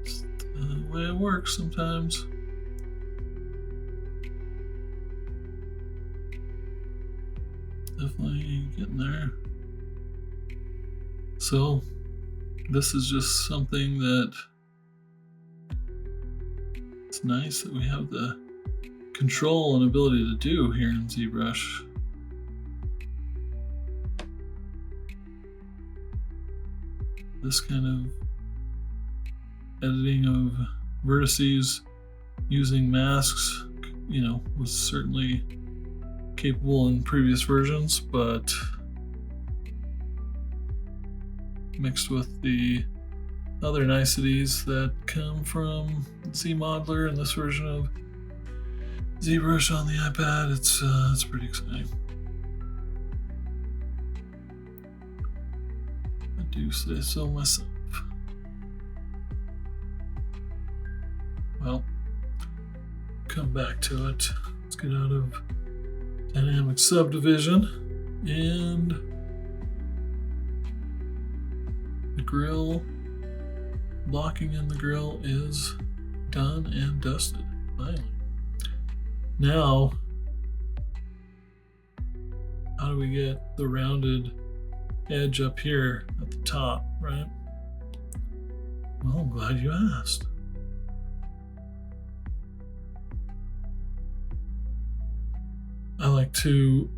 it's the way it works sometimes. Definitely getting there. So this is just something that it's nice that we have the control and ability to do here in ZBrush. This kind of editing of vertices using masks, was certainly capable in previous versions, but mixed with the other niceties that come from ZModeler and this version of ZBrush on the iPad, it's pretty exciting. I do say so myself. Well, come back to it. Let's get out of dynamic subdivision, and the grill, blocking in the grill is done and dusted, finally. Now, how do we get the rounded edge up here at the top, right? Well, I'm glad you asked. I like to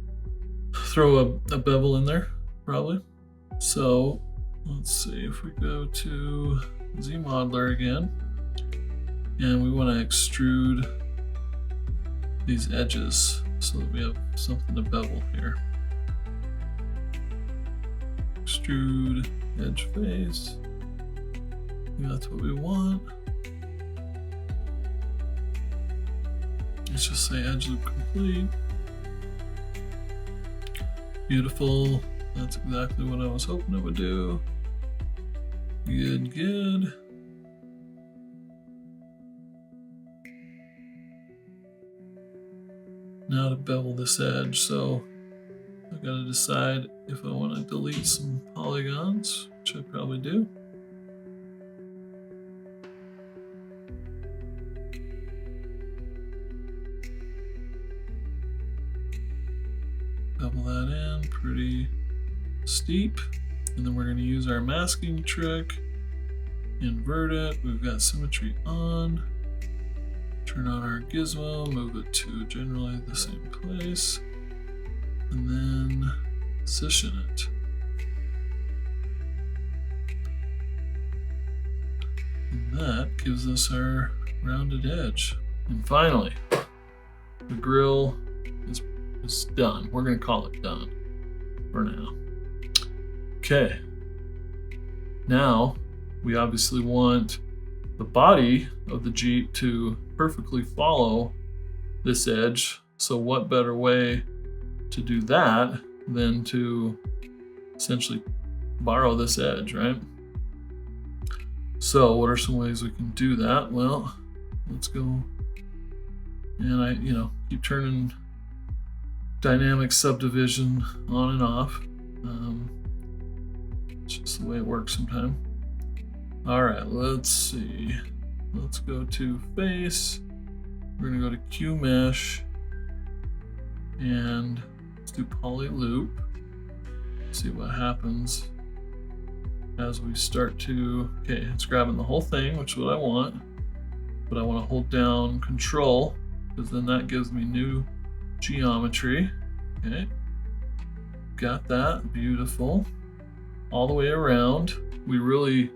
throw a bevel in there, probably. So let's see if we go to ZModeler again, and we want to extrude these edges so that we have something to bevel here. Extrude edge face. That's what we want. Let's just say edge loop complete. Beautiful. That's exactly what I was hoping it would do. Good, good. Now to bevel this edge, so I've got to decide if I want to delete some polygons, which I probably do. Bevel that in, pretty steep. And then we're going to use our masking trick, invert it. We've got symmetry on. Turn on our gizmo, move it to generally the same place, and then position it. And that gives us our rounded edge. And finally, the grill is done. We're going to call it done for now. Okay. Now, we obviously want the body of the Jeep to perfectly follow this edge. So what better way to do that than to essentially borrow this edge, right? So what are some ways we can do that? Well, let's go, and I keep turning dynamic subdivision on and off. It's just the way it works sometimes. All right, let's see. Let's go to face. We're gonna go to QMesh, and let's do poly loop. See what happens as we start to, okay, it's grabbing the whole thing, which is what I want, but I want to hold down Control, because then that gives me new geometry. Okay, got that, beautiful. All the way around. We really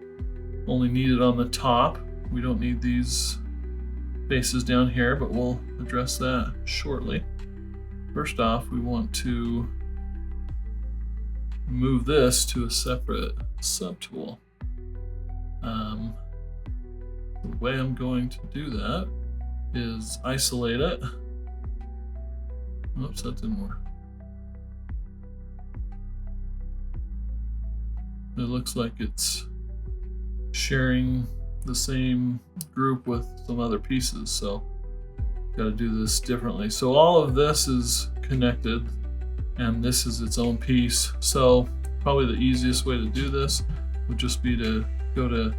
only need it on the top. We don't need these faces down here, but we'll address that shortly. First off, we want to move this to a separate subtool. The way I'm going to do that is isolate it. Oops, that didn't work. it looks like it's sharing the same group with some other pieces, so got to do this differently. So all of this is connected and this is its own piece. So probably the easiest way to do this would just be to go to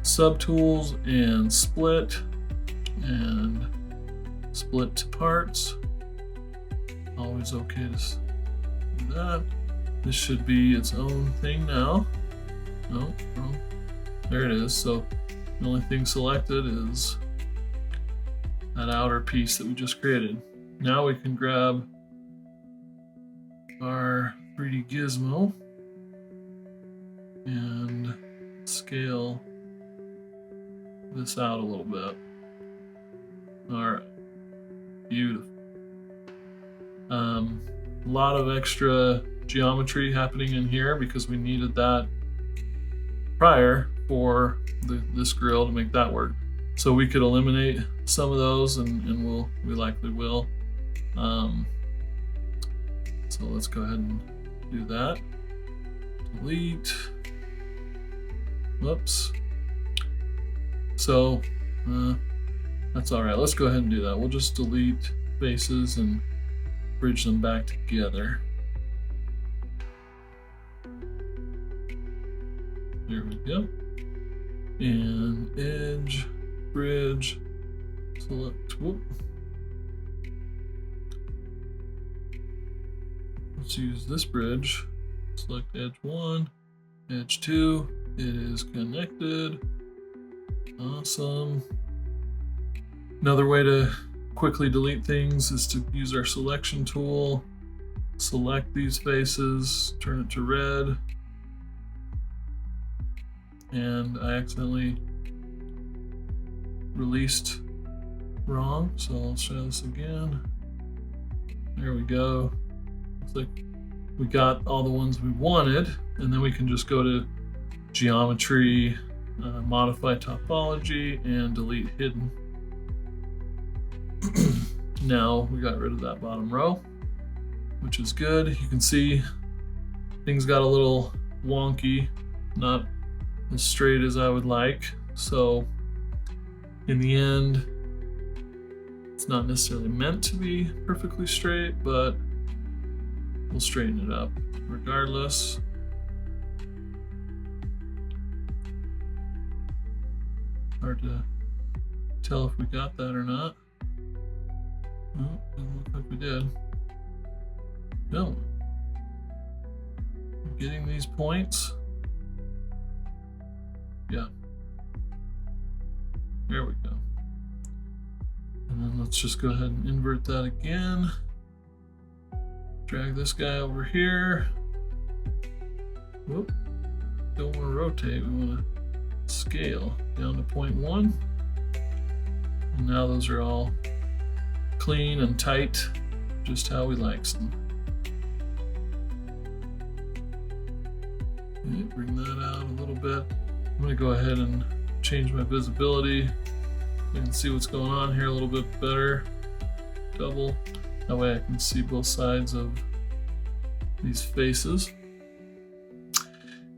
subtools and split to parts. Always okay to do that. This should be its own thing now. No, wrong. There it is. So the only thing selected is that outer piece that we just created. Now we can grab our 3D gizmo and scale this out a little bit. All right, beautiful. A lot of extra geometry happening in here because we needed that prior for this grill to make that work. So we could eliminate some of those, and we likely will. So let's go ahead and do that. Delete. Whoops. So that's all right. Let's go ahead and do that. We'll just delete faces and bridge them back together. There we go. And edge, bridge, select, whoop. Let's use this bridge. Select edge 1, edge 2. It is connected. Awesome. Another way to quickly delete things is to use our selection tool. Select these faces, turn it to red. And I accidentally released wrong, so let's try this again. There we go. Looks like we got all the ones we wanted, and then we can just go to geometry, modify topology, and delete hidden. Now we got rid of that bottom row, which is good. You can see things got a little wonky, not as straight as I would like. So in the end, it's not necessarily meant to be perfectly straight, but we'll straighten it up regardless. Hard to tell if we got that or not. Oh, doesn't look like we did. No. Getting these points. Yeah. There we go. And then let's just go ahead and invert that again. Drag this guy over here. Whoop. Don't want to rotate, we want to scale down to 0.1. And now those are all clean and tight, just how we like them. Okay, bring that out a little bit. I'm going to go ahead and change my visibility. You can see what's going on here a little bit better. Double. That way I can see both sides of these faces.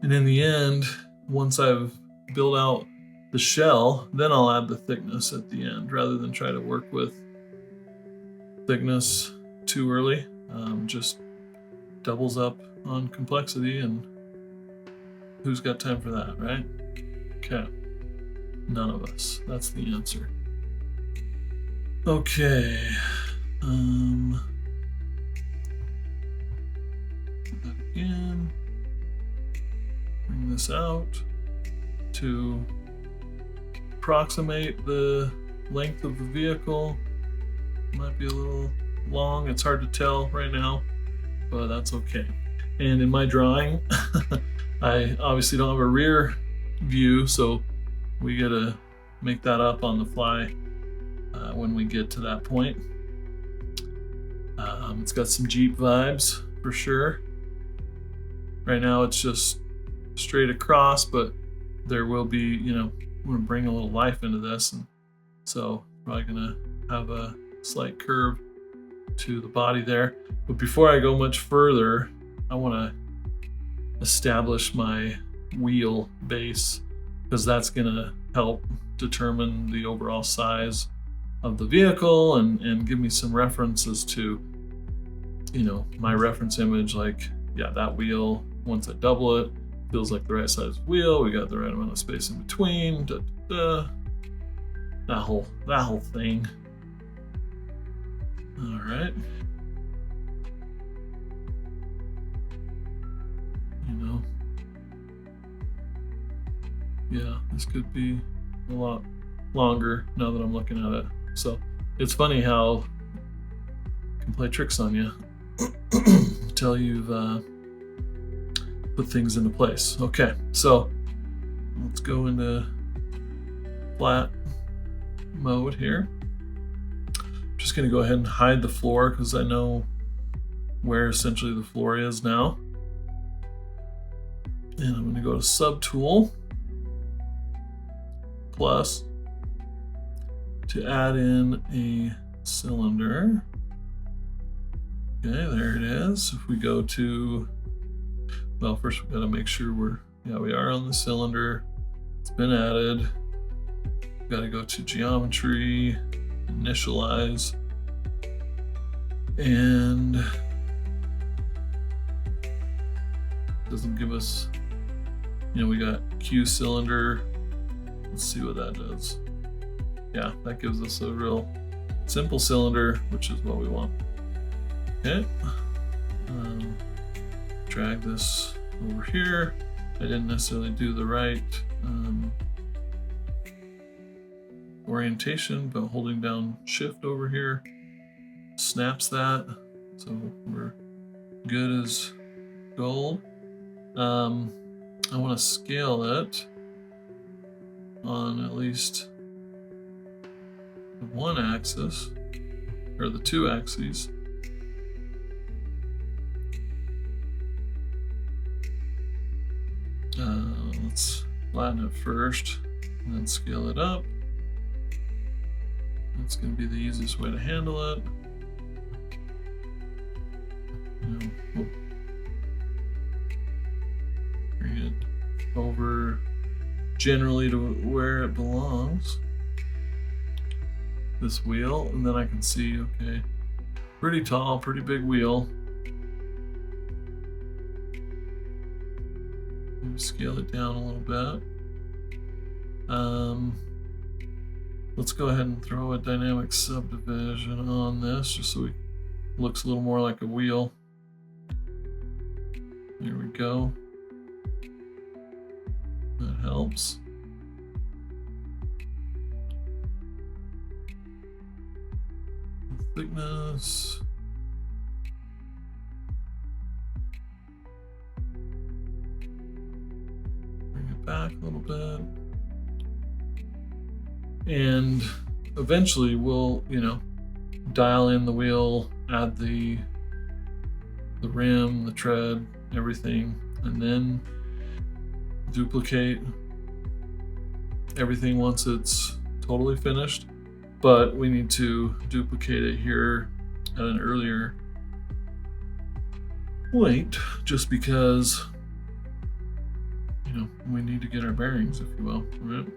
And in the end, once I've built out the shell, then I'll add the thickness at the end rather than try to work with thickness too early. Just doubles up on complexity, and who's got time for that, right? Okay, none of us. That's the answer. Okay. Do that again. Bring this out to approximate the length of the vehicle. Might be a little long. It's hard to tell right now, but that's okay. And in my drawing, I obviously don't have a rear view, so we gotta make that up on the fly when we get to that point. It's got some Jeep vibes for sure. Right now it's just straight across, but there will be, you know, I'm gonna bring a little life into this, and so probably gonna have a slight curve to the body there. But before I go much further, I want to establish my wheel base, because that's going to help determine the overall size of the vehicle and give me some references to, you know, my reference image. Like, yeah, that wheel, once I double it, feels like the right size wheel. We got the right amount of space in between. That whole thing. All right. You know, yeah, this could be a lot longer now that I'm looking at it. So it's funny how it can play tricks on you until you've put things into place. Okay, so let's go into flat mode here. I'm just going to go ahead and hide the floor because I know where essentially the floor is now. And I'm going to go to Subtool, Plus, to add in a cylinder. Okay, there it is. If we go to, well, first we've got to make sure we are on the cylinder. It's been added. We've got to go to Geometry, Initialize, and it doesn't give us, you know, we got Q cylinder. Let's see what that does. Yeah, that gives us a real simple cylinder, which is what we want. Okay, drag this over here. I didn't necessarily do the right orientation, but holding down Shift over here snaps that, so we're good as gold. I want to scale it on at least the one axis, or the two axes. Let's flatten it first and then scale it up. That's going to be the easiest way to handle it. Bring it over generally to where it belongs, this wheel, and then I can see, okay, pretty tall, pretty big wheel. Maybe scale it down a little bit. Let's go ahead and throw a dynamic subdivision on this just so it looks a little more like a wheel. There we go. That helps. Thickness. Bring it back a little bit. And eventually we'll, you know, dial in the wheel, add the rim, the tread, everything, and then duplicate everything once it's totally finished. But we need to duplicate it here at an earlier point, just because, you know, we need to get our bearings, if you will, right?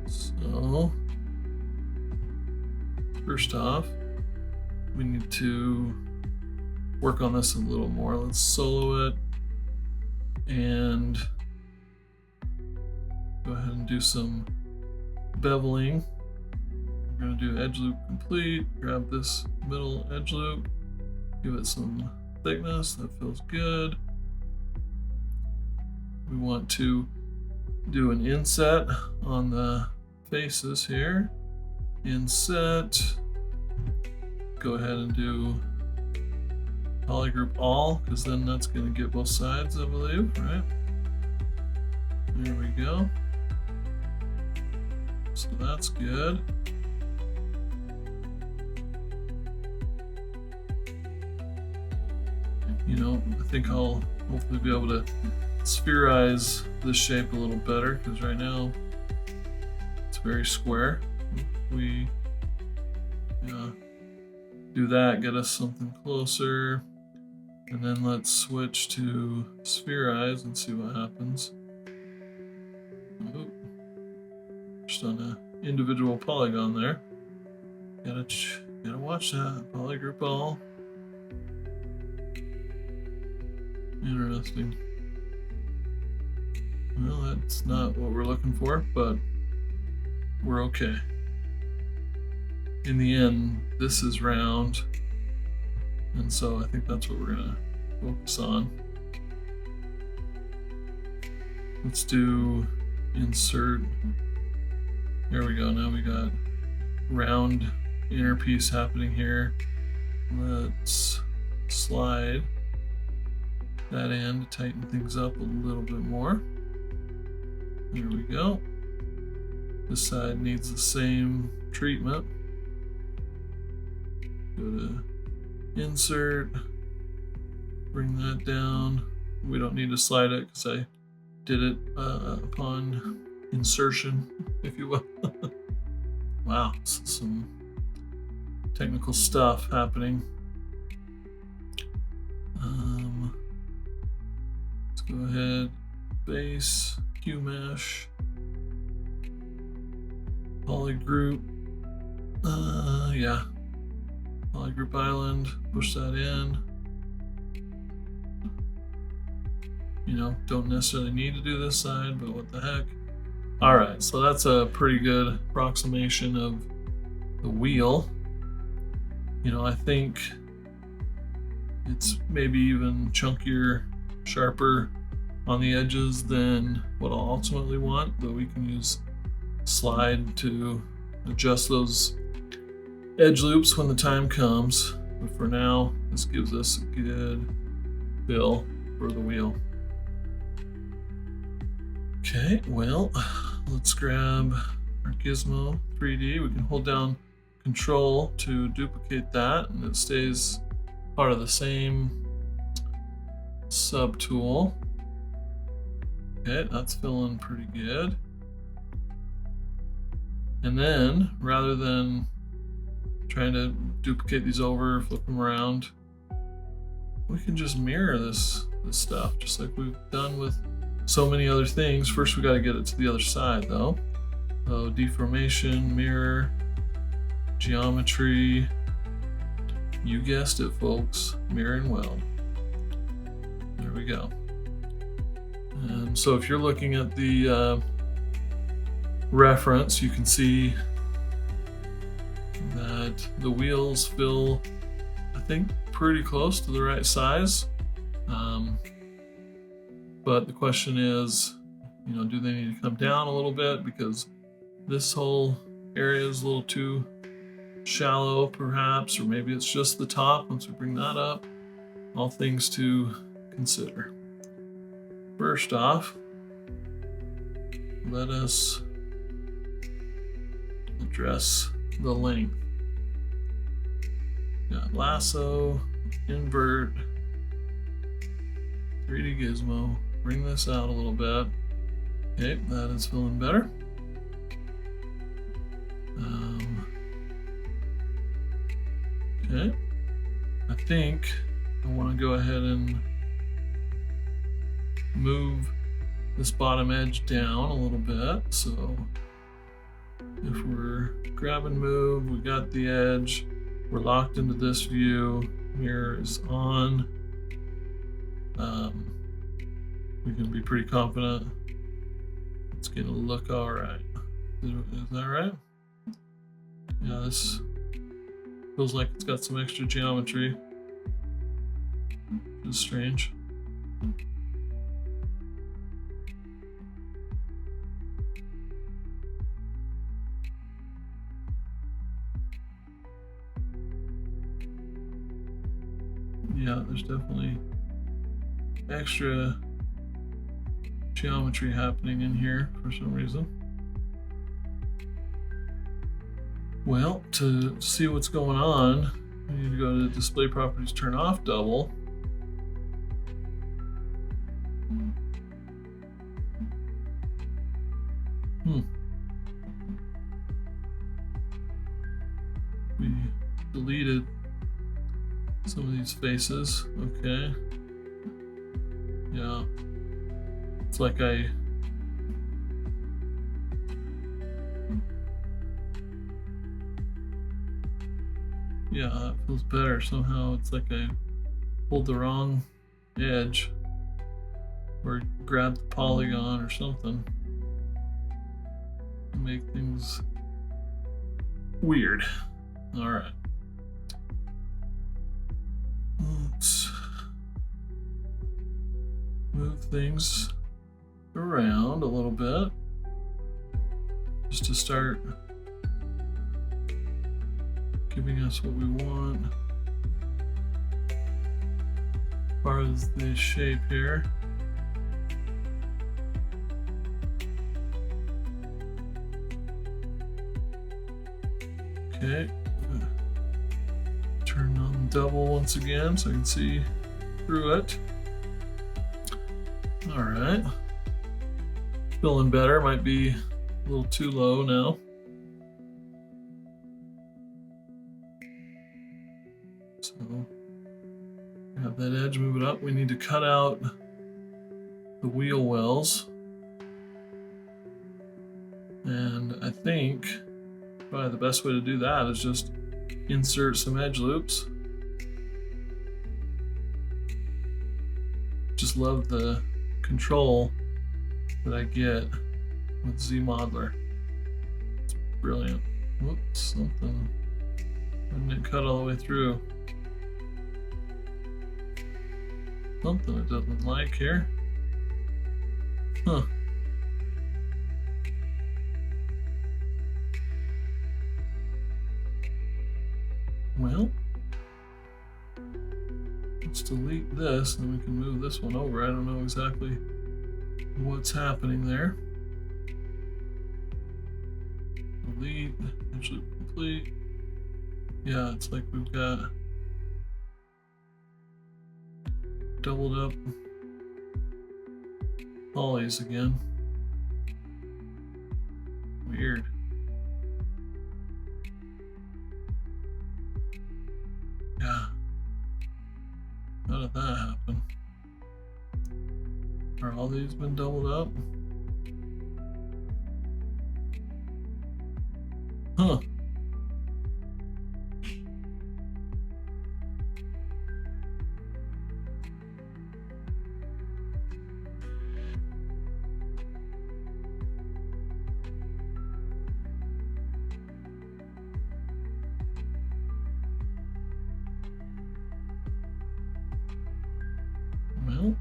So, first off, we need to work on this a little more. Let's solo it and go ahead and do some beveling. We're going to do edge loop complete, grab this middle edge loop, give it some thickness, that feels good. We want to do an inset on the faces here. Inset, go ahead and do polygroup all, because then that's going to get both sides, I believe, right? There we go. So that's good. You know, I think I'll hopefully be able to spherize this shape a little better, because right now it's very square. We do that, get us something closer. And then let's switch to Sphereize and see what happens. Oh, just on an individual polygon there. Gotta watch that. Polygroup all. Interesting. Well, that's not what we're looking for, but we're okay. In the end, this is round, and so I think that's what we're gonna focus on. Let's do insert. There we go. Now we got round inner piece happening here. Let's slide that in to tighten things up a little bit more. There we go. This side needs the same treatment. Go to insert, bring that down. We don't need to slide it because I did it upon insertion, if you will. Wow, some technical stuff happening. Let's go ahead, base, QMesh, polygroup. Yeah, polygroup island, push that in. You know, don't necessarily need to do this side, but what the heck. All right, so that's a pretty good approximation of the wheel. You know, I think it's maybe even chunkier, sharper on the edges than what I'll ultimately want, but we can use slide to adjust those edge loops when the time comes. But for now, this gives us a good feel for the wheel. Okay, well, let's grab our Gizmo 3D. We can hold down Control to duplicate that, and it stays part of the same subtool. Okay, that's feeling pretty good. And then, rather than trying to duplicate these over, flip them around, we can just mirror this stuff, just like we've done with so many other things. First, we got to get it to the other side, though. So, deformation, mirror, geometry. You guessed it, folks. Mirror and weld. There we go. So if you're looking at the reference, you can see that the wheels feel, I think, pretty close to the right size. But the question is, you know, do they need to come down a little bit because this whole area is a little too shallow, perhaps, or maybe it's just the top. Once we bring that up, all things to consider. First off, let us address the length. Got lasso, invert, 3D Gizmo. Bring this out a little bit. Okay, that is feeling better. Okay, I think I want to go ahead and move this bottom edge down a little bit. So if we're grab and move, we got the edge, we're locked into this view, mirror is on. We can be pretty confident it's gonna look all right. Is that right? Yeah, this feels like it's got some extra geometry. It's strange. Yeah, there's definitely extra geometry happening in here for some reason. Well, to see what's going on, we need to go to display properties, turn off double. We deleted some of these faces. Okay. Yeah. It's like yeah, it feels better somehow. It's like I pulled the wrong edge or grabbed the polygon or something to make things weird. All right. Let's move things around a little bit just to start giving us what we want as far as the shape here. Okay, turn on double once again so I can see through it. All right, feeling better. Might be a little too low now. So have that edge, move it up. We need to cut out the wheel wells, and I think probably the best way to do that is just insert some edge loops. Just love the control that I get with ZModeler. It's brilliant. Whoops, something. Didn't it cut all the way through? Something it doesn't like here. Huh. Well, let's delete this and then we can move this one over. I don't know exactly what's happening there. Delete, edge loop complete. Yeah, it's like we've got doubled up polys again. Weird. Yeah. How did that happen? Are all these been doubled up? Huh. Well,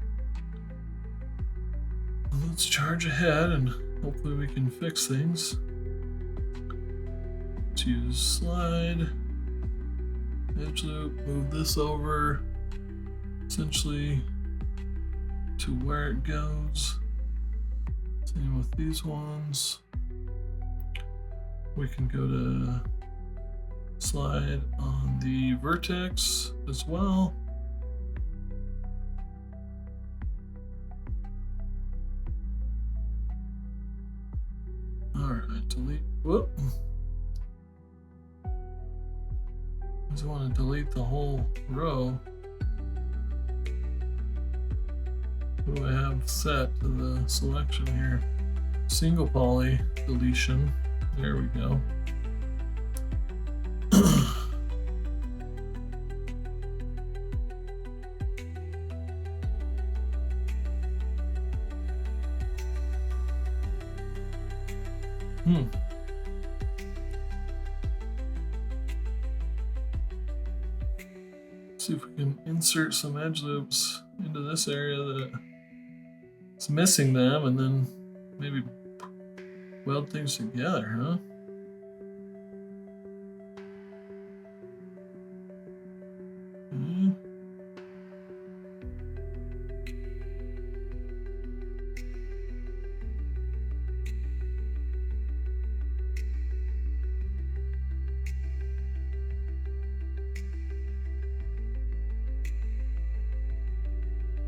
let's charge ahead and hopefully we can fix things. Let's use slide, edge loop, move this over essentially to where it goes. Same with these ones. We can go to slide on the vertex as well. Alright, delete. Whoop. I just want to delete the whole row. What do I have set to the selection here? Single poly deletion. There we go. See if we can insert some edge loops into this area that it's missing them, and then maybe weld things together, huh? Okay.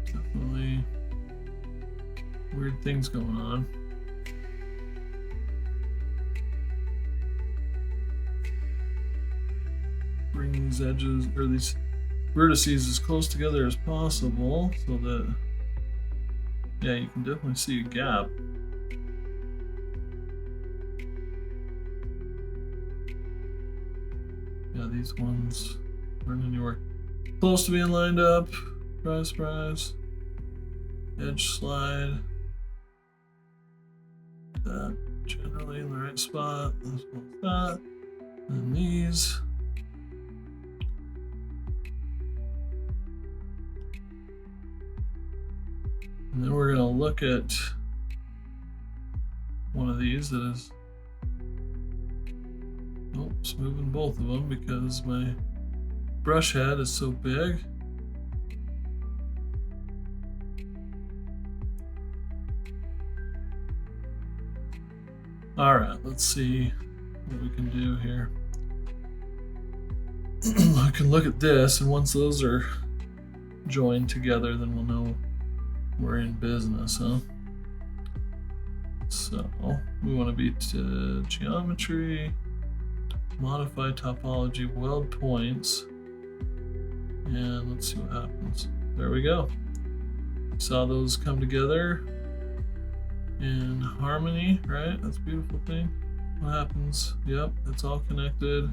Definitely weird things going on. Bring these edges or these vertices as close together as possible so that, yeah, you can definitely see a gap. Yeah, these ones aren't anywhere close to being lined up. Surprise. Edge slide. That generally in the right spot. This one's that. And these. And then we're going to look at one of these that is, oops, moving both of them because my brush head is so big. All right, let's see what we can do here. I can look at this, and once those are joined together, then we'll know we're in business, huh? So we want to be to geometry, modify topology, weld points, and let's see what happens. There we go. Saw those come together in harmony, right? That's a beautiful thing. What happens? Yep, it's all connected.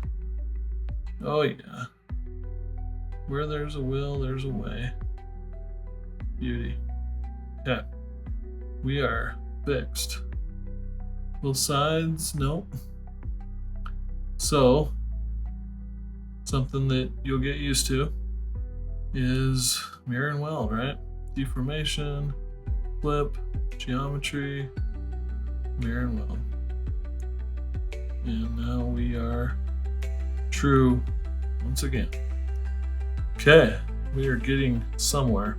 Oh yeah. Where there's a will, there's a way. Beauty. Okay. We are fixed. Both sides, nope. So, something that you'll get used to is mirror and weld, right? Deformation, flip, geometry, mirror and weld. And now we are true once again. Okay, we are getting somewhere.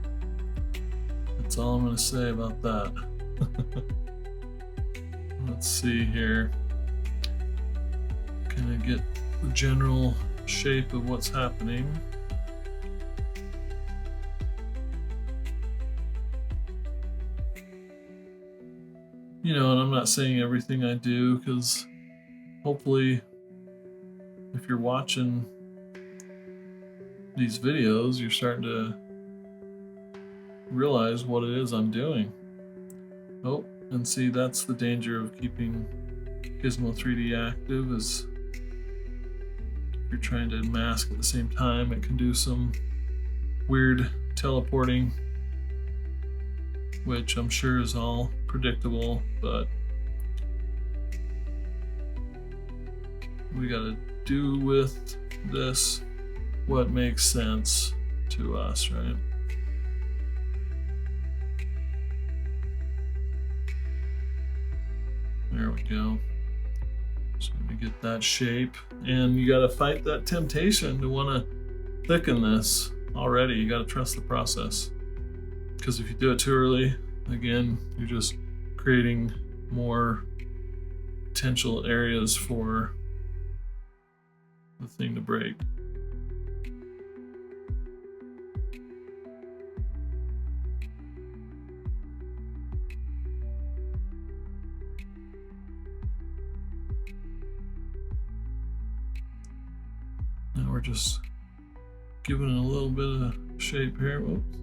That's all I'm going to say about that. Let's see here. Can I get the general shape of what's happening? You know, and I'm not saying everything I do, because hopefully if you're watching these videos, you're starting to realize what it is I'm doing. Oh, and see, that's the danger of keeping Gizmo 3D active, is if you're trying to mask at the same time, it can do some weird teleporting, which I'm sure is all predictable, but we gotta do with this what makes sense to us, right? There we go. So we get that shape, and you got to fight that temptation to want to thicken this already. You got to trust the process, because if you do it too early, again, you're just creating more potential areas for the thing to break. Now we're just giving it a little bit of shape here. Whoops.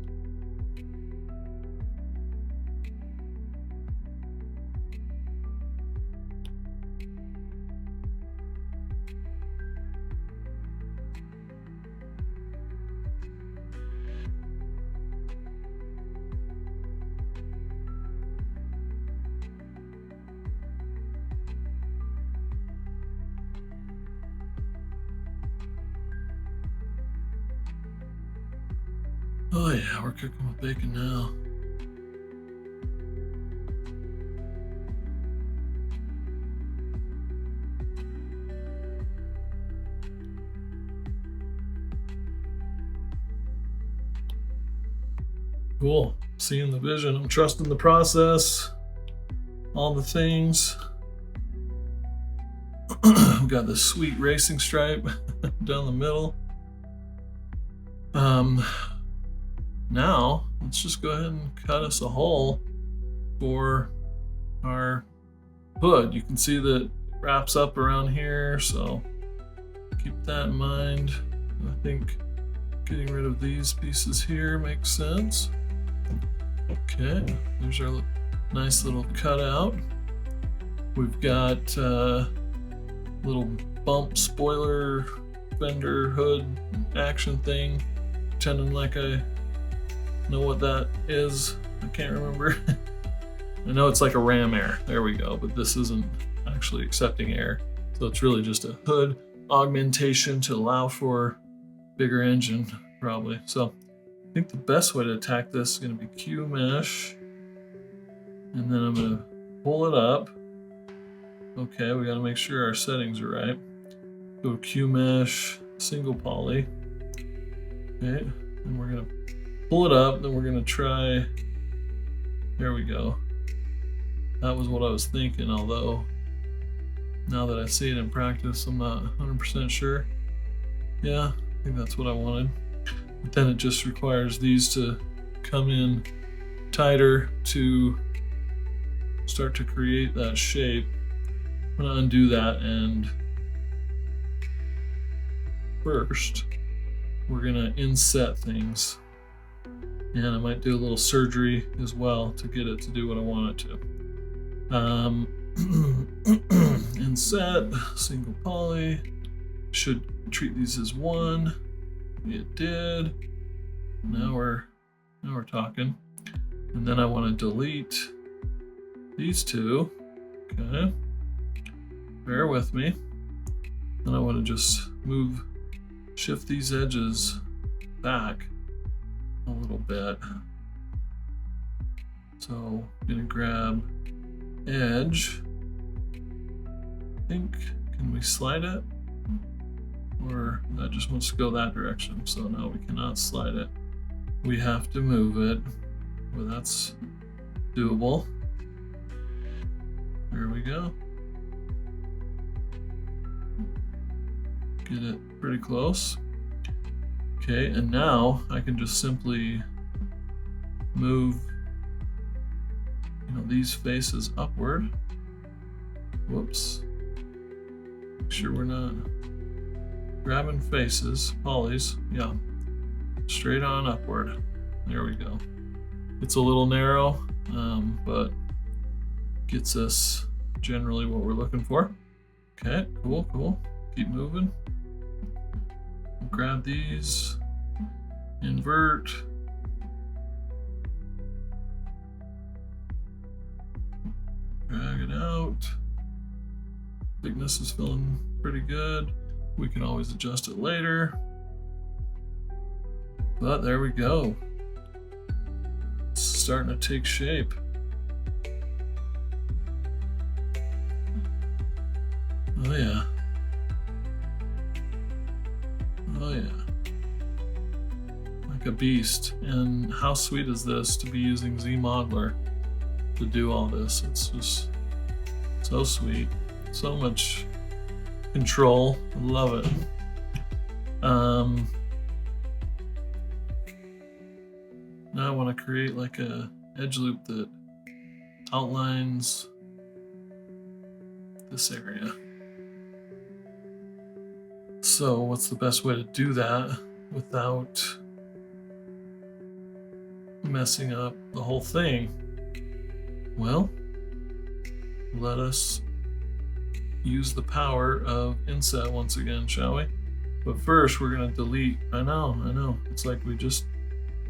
Oh yeah, we're cooking with bacon now. Cool, seeing the vision. I'm trusting the process, all the things. We've got this sweet racing stripe down the middle. Now, let's just go ahead and cut us a hole for our hood. You can see that it wraps up around here, so keep that in mind. I think Getting rid of these pieces here makes sense. Okay, there's our nice little cutout. We've got little bump spoiler fender hood action thing, pretending like I know what that is. I can't remember. I know it's like a ram air. There we go, but this isn't actually accepting air. So it's really just a hood augmentation to allow for bigger engine, probably. So I think the best way to attack this is going to be QMesh. And then I'm going to pull it up. Okay, we got to make sure our settings are right. Go QMesh, single poly. Okay, and we're going to pull it up. Then we're going to try. There we go. That was what I was thinking, although now that I see it in practice, I'm not 100% sure. Yeah, I think that's what I wanted. But then it just requires these to come in tighter to start to create that shape. I'm gonna undo that, and first we're gonna inset things. And I might do a little surgery as well to get it to do what I want it to. Inset, single poly. Should treat these as one. It did. Now we're talking. And then I want to delete these two. Okay. Bear with me. Then I want to just shift these edges back a little bit. So I'm gonna grab edge. I think, can we slide it? Or that just wants to go that direction. So no, we cannot slide it. We have to move it. Well, that's doable. There we go. Get it pretty close. Okay, and now I can just simply move, these faces upward. Whoops. Make sure we're not grabbing faces, polys. Yeah, straight on upward. There we go. It's a little narrow, but gets us generally what we're looking for. Okay, cool. Keep moving. Grab these, invert. Drag it out. Thickness is feeling pretty good. We can always adjust it later. But there we go. It's starting to take shape. Oh yeah. Oh yeah. Like a beast. And how sweet is this to be using ZModeler to do all this? It's just so sweet. So much control. I love it. Now I want to create like a edge loop that outlines this area. So what's the best way to do that without messing up the whole thing? Well, let us use the power of inset once again, shall we? But first we're going to delete. I know. It's like we just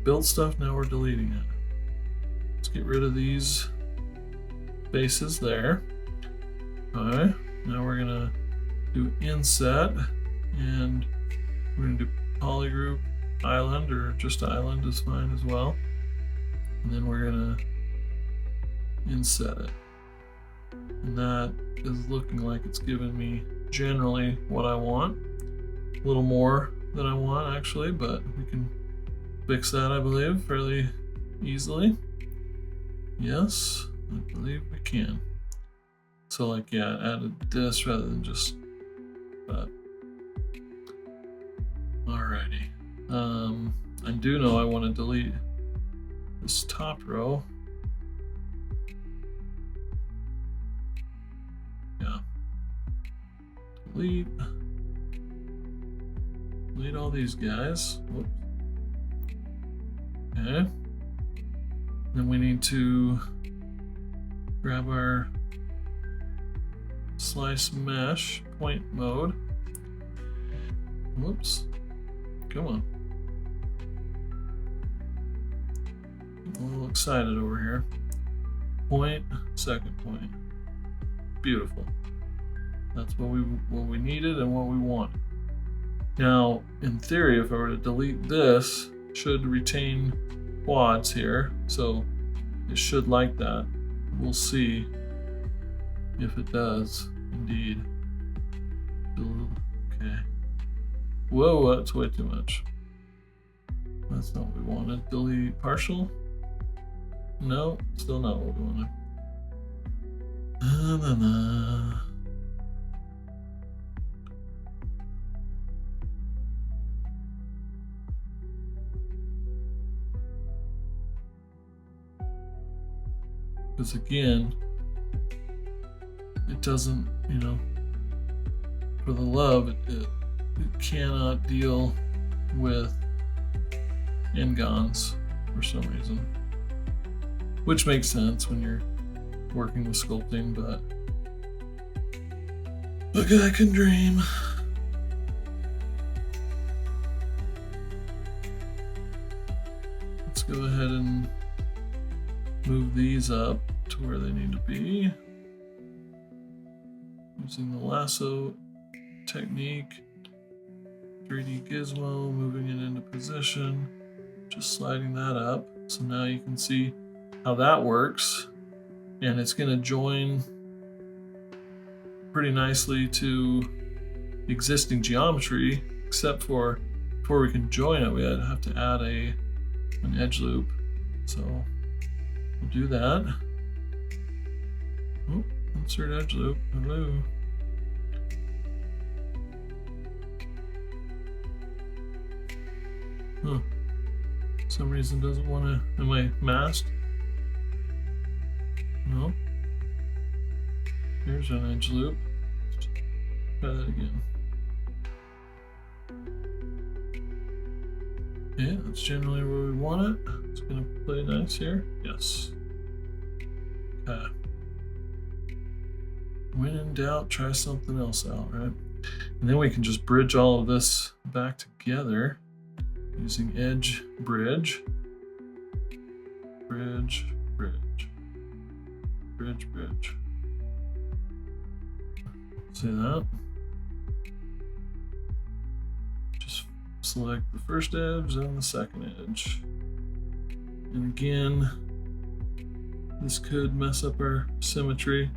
built stuff, now we're deleting it. Let's get rid of these faces there. Alright, now we're going to do inset, and we're going to do polygroup island, or just island is fine as well. And then we're going to inset it. And that is looking like it's giving me generally what I want. A little more than I want actually, but we can fix that, I believe, fairly easily. Yes, I believe we can. So like, yeah, added this rather than just, but alrighty. I do know I want to delete this top row. Yeah. Delete all these guys. Whoops. Okay. Then we need to grab our slice mesh point mode. Whoops. Come on. I'm a little excited over here. Point, second point. Beautiful. That's what we needed and what we wanted. Now, in theory, if I were to delete this, it should retain quads here, so it should like that. We'll see if it does indeed. Okay. Whoa, that's way too much. That's not what we wanted. Delete partial. No, still not what we wanted. Because again, it doesn't, you know, for the love, it cannot deal with n-gons for some reason. Which makes sense when you're working with sculpting, but a guy can dream. Let's go ahead and move these up to where they need to be. Using the lasso technique, 3D gizmo, moving it into position, just sliding that up. So now you can see how that works, and it's going to join pretty nicely to existing geometry, except for before we can join it, we have to add an edge loop. So we'll do that. Oh, insert edge loop. Hello. Huh. For some reason doesn't want to. Am I masked? No. Here's an edge loop. Try that again. Yeah, that's generally where we want it. It's going to play nice here. Yes. Okay. When in doubt, try something else out, right? And then we can just bridge all of this back together using edge bridge. Bridge, bridge. Bridge, bridge. See that? Just select the first edge, then the second edge. And again, this could mess up our symmetry.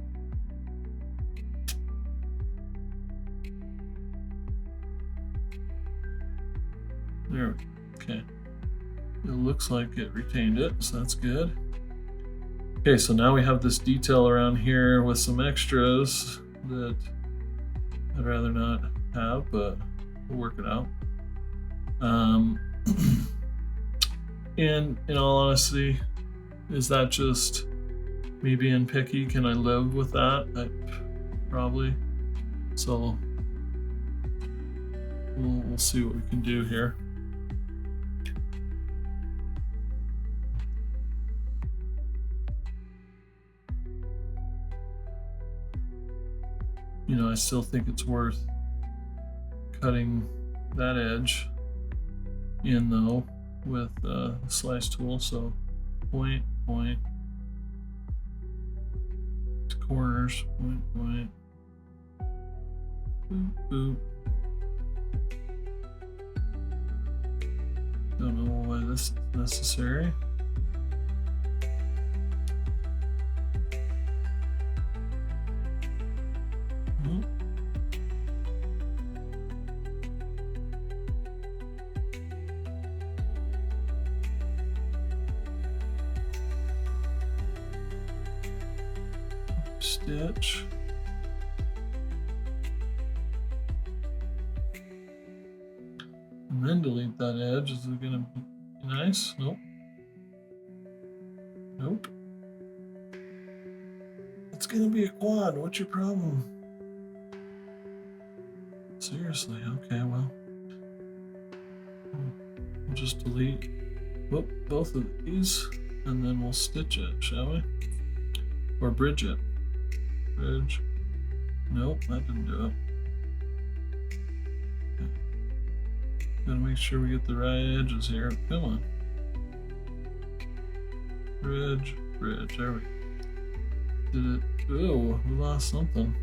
There we go. Okay. It looks like it retained it, so that's good. Okay, so now we have this detail around here with some extras that I'd rather not have, but we'll work it out. And in all honesty, is that just me being picky? Can I live with that? Probably. So we'll see what we can do here. You know, I still think it's worth cutting that edge in though with the slice tool. So point, point, to corners, point, point, boop, boop. Don't know why this is necessary. Stitch. And then delete that edge. Is it gonna be nice? Nope. Nope. It's gonna be a quad. What's your problem? Seriously, okay, well. We'll just delete Whoop, both of these, and then we'll stitch it, shall we? Or bridge it. Bridge. Nope, that didn't do it. Okay. Gotta make sure we get the right edges here. Come on. Bridge, bridge. There we go. Did it? Oh, we lost something.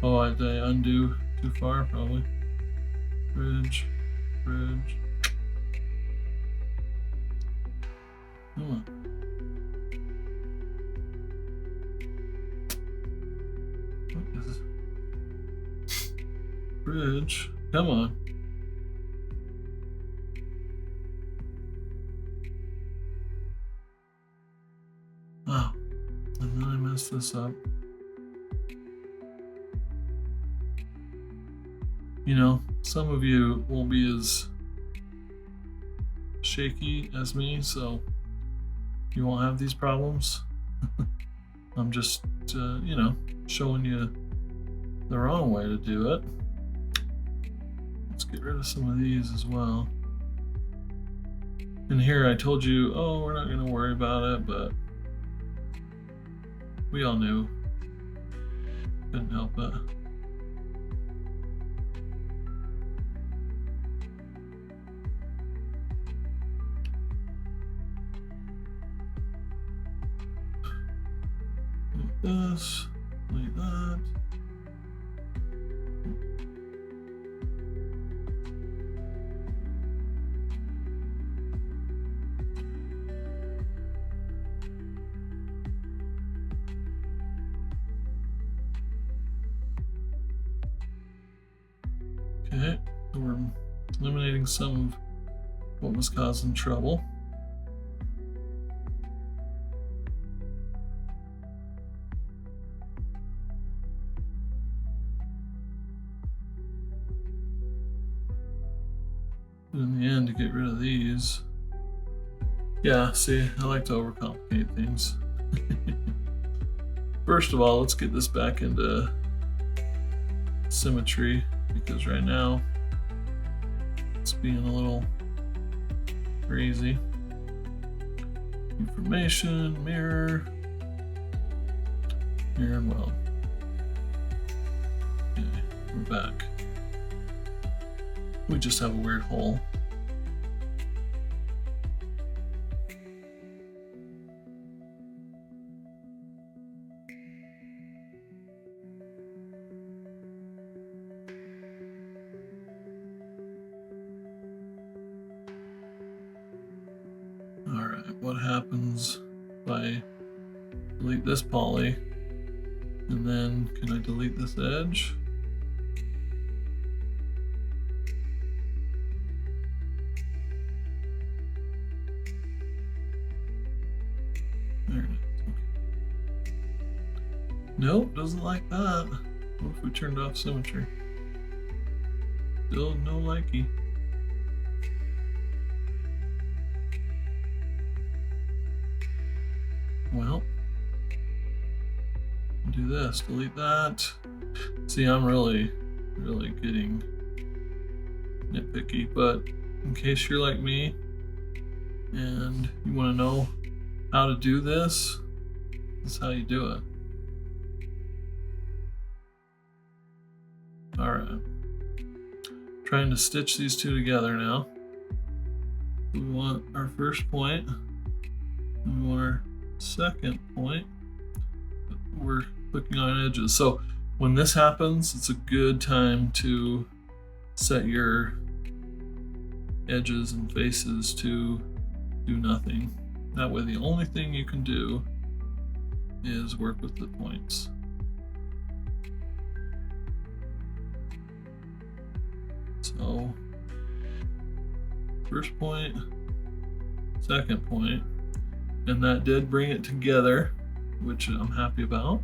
Oh, did I undo too far? Probably. Bridge, bridge. Come on. What is this? Bridge. Come on. Oh, and then I messed this up. You know, some of you won't be as shaky as me, so you won't have these problems. I'm just, you know, showing you the wrong way to do it. Let's get rid of some of these as well. And here I told you, oh, we're not going to worry about it, but we all knew. Couldn't help it. Like this, like that. Okay, we're eliminating some of what was causing trouble. But in the end, to get rid of these, yeah, see, I like to overcomplicate things. First of all, let's get this back into symmetry, because right now it's being a little crazy. Information, mirror, mirror and weld. Okay, we're back. We just have a weird hole. What happens if I delete this poly, and then can I delete this edge? There it is. Okay. Nope, doesn't like that. What if we turned off symmetry? Still no likey. Well, do this, delete that. See, I'm really getting nitpicky, but in case you're like me and you want to know how to do this, this is how you do it. All right, trying to stitch these two together now. We want our first point, and we want our second point. We're clicking on edges. So when this happens, it's a good time to set your edges and faces to do nothing. That way the only thing you can do is work with the points. So first point, second point, and that did bring it together, which I'm happy about.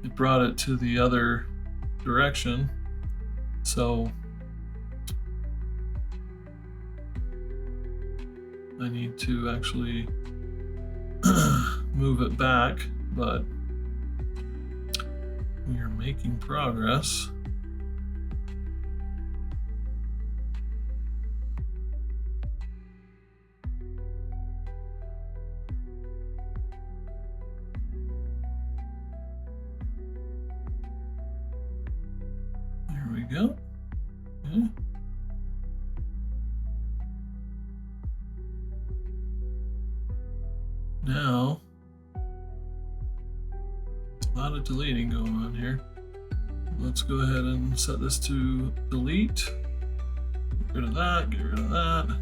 It brought it to the other direction. So I need to actually move it back, but we are making progress. go. Okay. Now, there's a lot of deleting going on here. Let's go ahead and set this to delete. Get rid of that, get rid of that.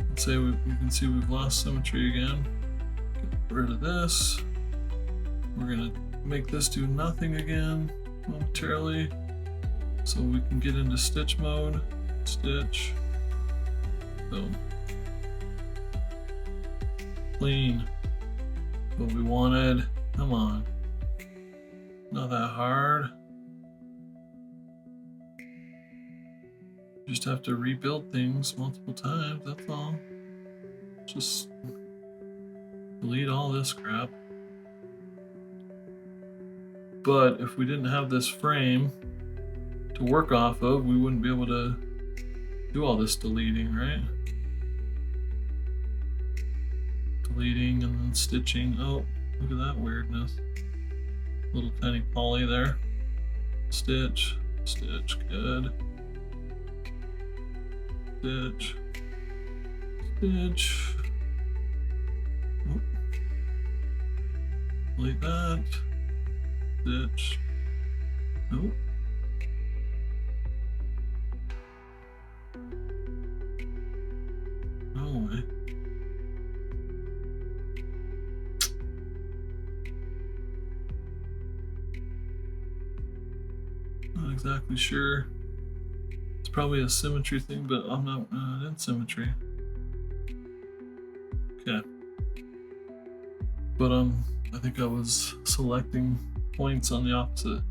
Let's say you can see we've lost symmetry again. Get rid of this. We're gonna make this do nothing again momentarily, so we can get into stitch mode. Stitch. Boom. Clean. What we wanted. Come on. Not that hard. Just have to rebuild things multiple times, that's all. Just delete all this crap. But if we didn't have this frame to work off of, we wouldn't be able to do all this deleting, right? Deleting and then stitching. Oh, look at that weirdness. Little tiny poly there. Stitch, stitch, good. Stitch, stitch. Oh. Delete that. Stitch. Nope. No way. Not exactly sure. It's probably a symmetry thing, but I'm not in symmetry. Okay. But I think I was selecting points on the opposite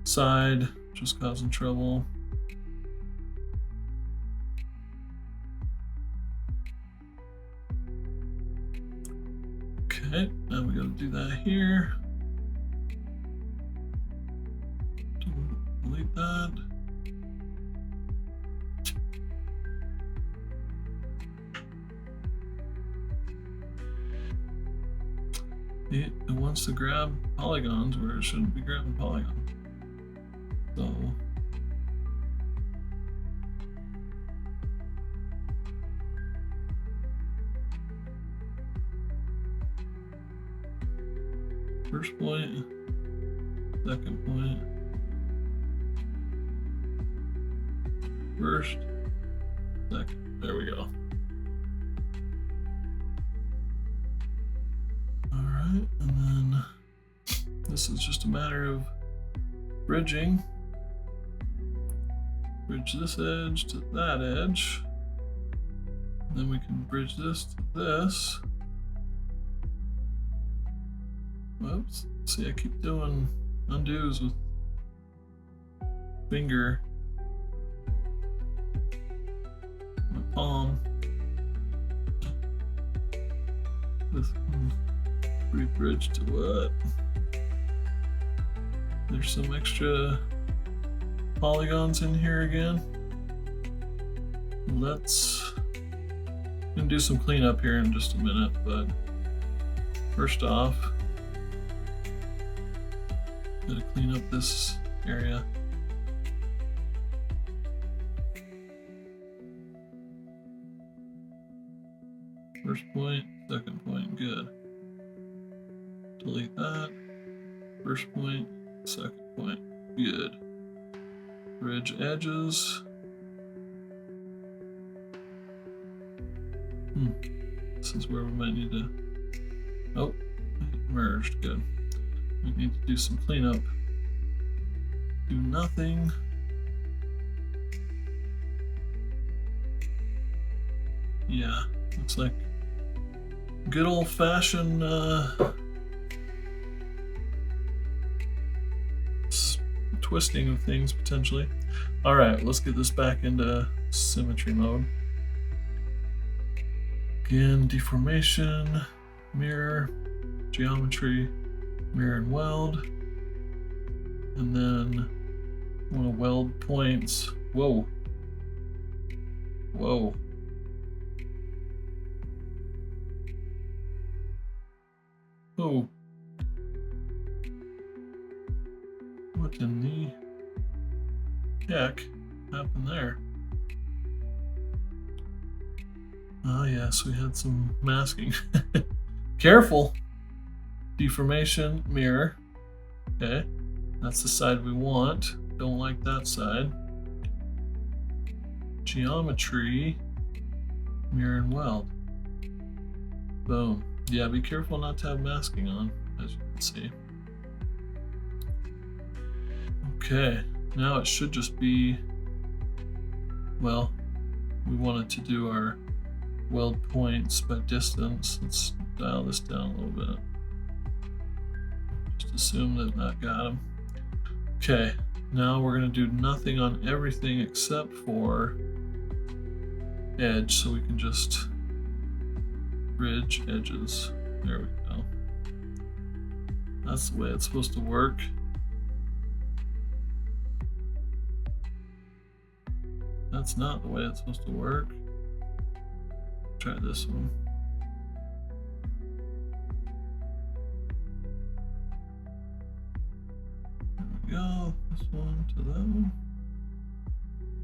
side, just causing trouble. Okay, now we gotta do that here. Delete that. It wants to grab polygons where it shouldn't be grabbing polygons. So first point, second point, first, second, there we go. All right, and then this is just a matter of bridging. Bridge this edge to that edge. And then we can bridge this to this. Whoops. See, I keep doing undos with finger. My palm. This one. Rebridge to what? There's some extra polygons in here again. Let's do some cleanup here in just a minute, but first off, gotta clean up this area. First point, second point, good. Delete that. First point, second point, good. Bridge edges. This is where we might need to, oh, it merged, good. We need to do some cleanup. Do nothing. Yeah, looks like good old-fashioned twisting of things potentially. All right, let's get this back into symmetry mode. Again, deformation, mirror, geometry, mirror and weld. And then I want to weld points. Whoa. Whoa. Oh. What in the... heck happened there? Oh yes, we had some masking. Careful! Deformation, mirror. Okay, that's the side we want. Don't like that side. Geometry, mirror and weld. Boom. Yeah, be careful not to have masking on, as you can see. Okay, now it should just be, well, we wanted to do our weld points by distance. Let's dial this down a little bit. Just assume that that got them. Okay, now we're going to do nothing on everything except for edge, so we can just bridge edges. There we go. That's the way it's supposed to work. That's not the way it's supposed to work. Try this one. There we go. This one to that one.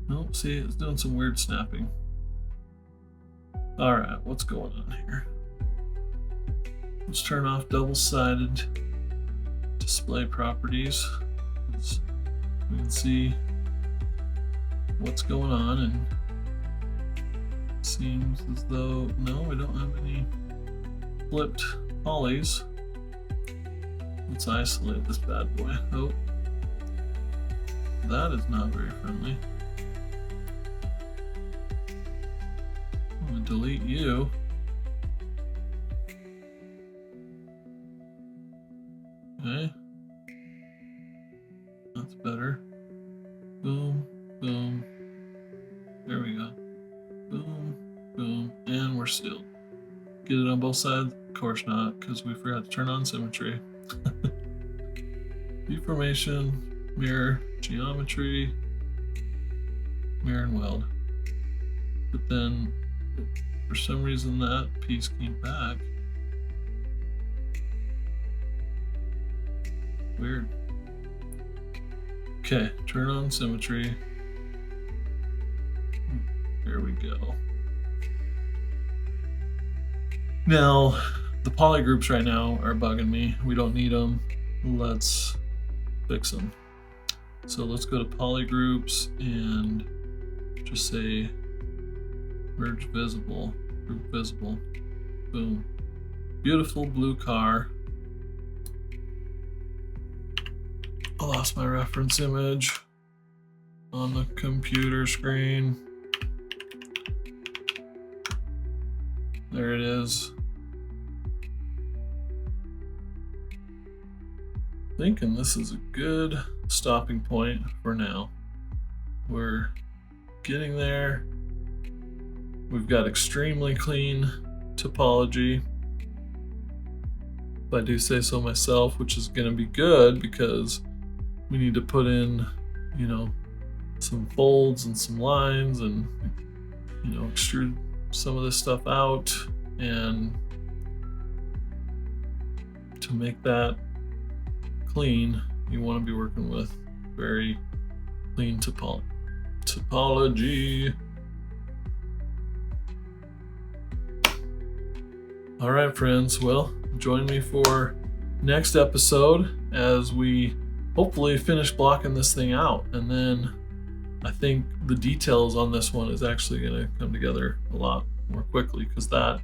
Nope, see, it's doing some weird snapping. All right, what's going on here? Let's turn off double-sided display properties. We can see what's going on, and it seems as though, no, we don't have any flipped polys. Let's isolate this bad boy. Oh, that is not very friendly. I'm gonna delete you. Okay, that's better. Boom, boom. There we go. Boom, boom, and we're sealed. Get it on both sides? Of course not, because we forgot to turn on symmetry. Deformation, mirror, geometry, mirror and weld. But then, for some reason, that piece came back. Weird. Okay, turn on symmetry. There we go. Now, the poly groups right now are bugging me. We don't need them. Let's fix them. So let's go to poly groups and just say merge visible, group visible. Boom. Beautiful blue car. I lost my reference image on the computer screen. There it is. Thinking this is a good stopping point for now. We're getting there. We've got extremely clean topology, if I do say so myself, which is going to be good because we need to put in, you know, some folds and some lines and, you know, extrude some of this stuff out, and to make that clean, you want to be working with very clean topology. All right, friends. Well, join me for next episode as we hopefully finish blocking this thing out, and then I think the details on this one is actually going to come together a lot more quickly, because that,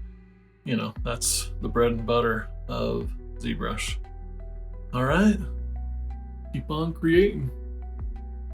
you know, that's the bread and butter of ZBrush. All right, keep on creating.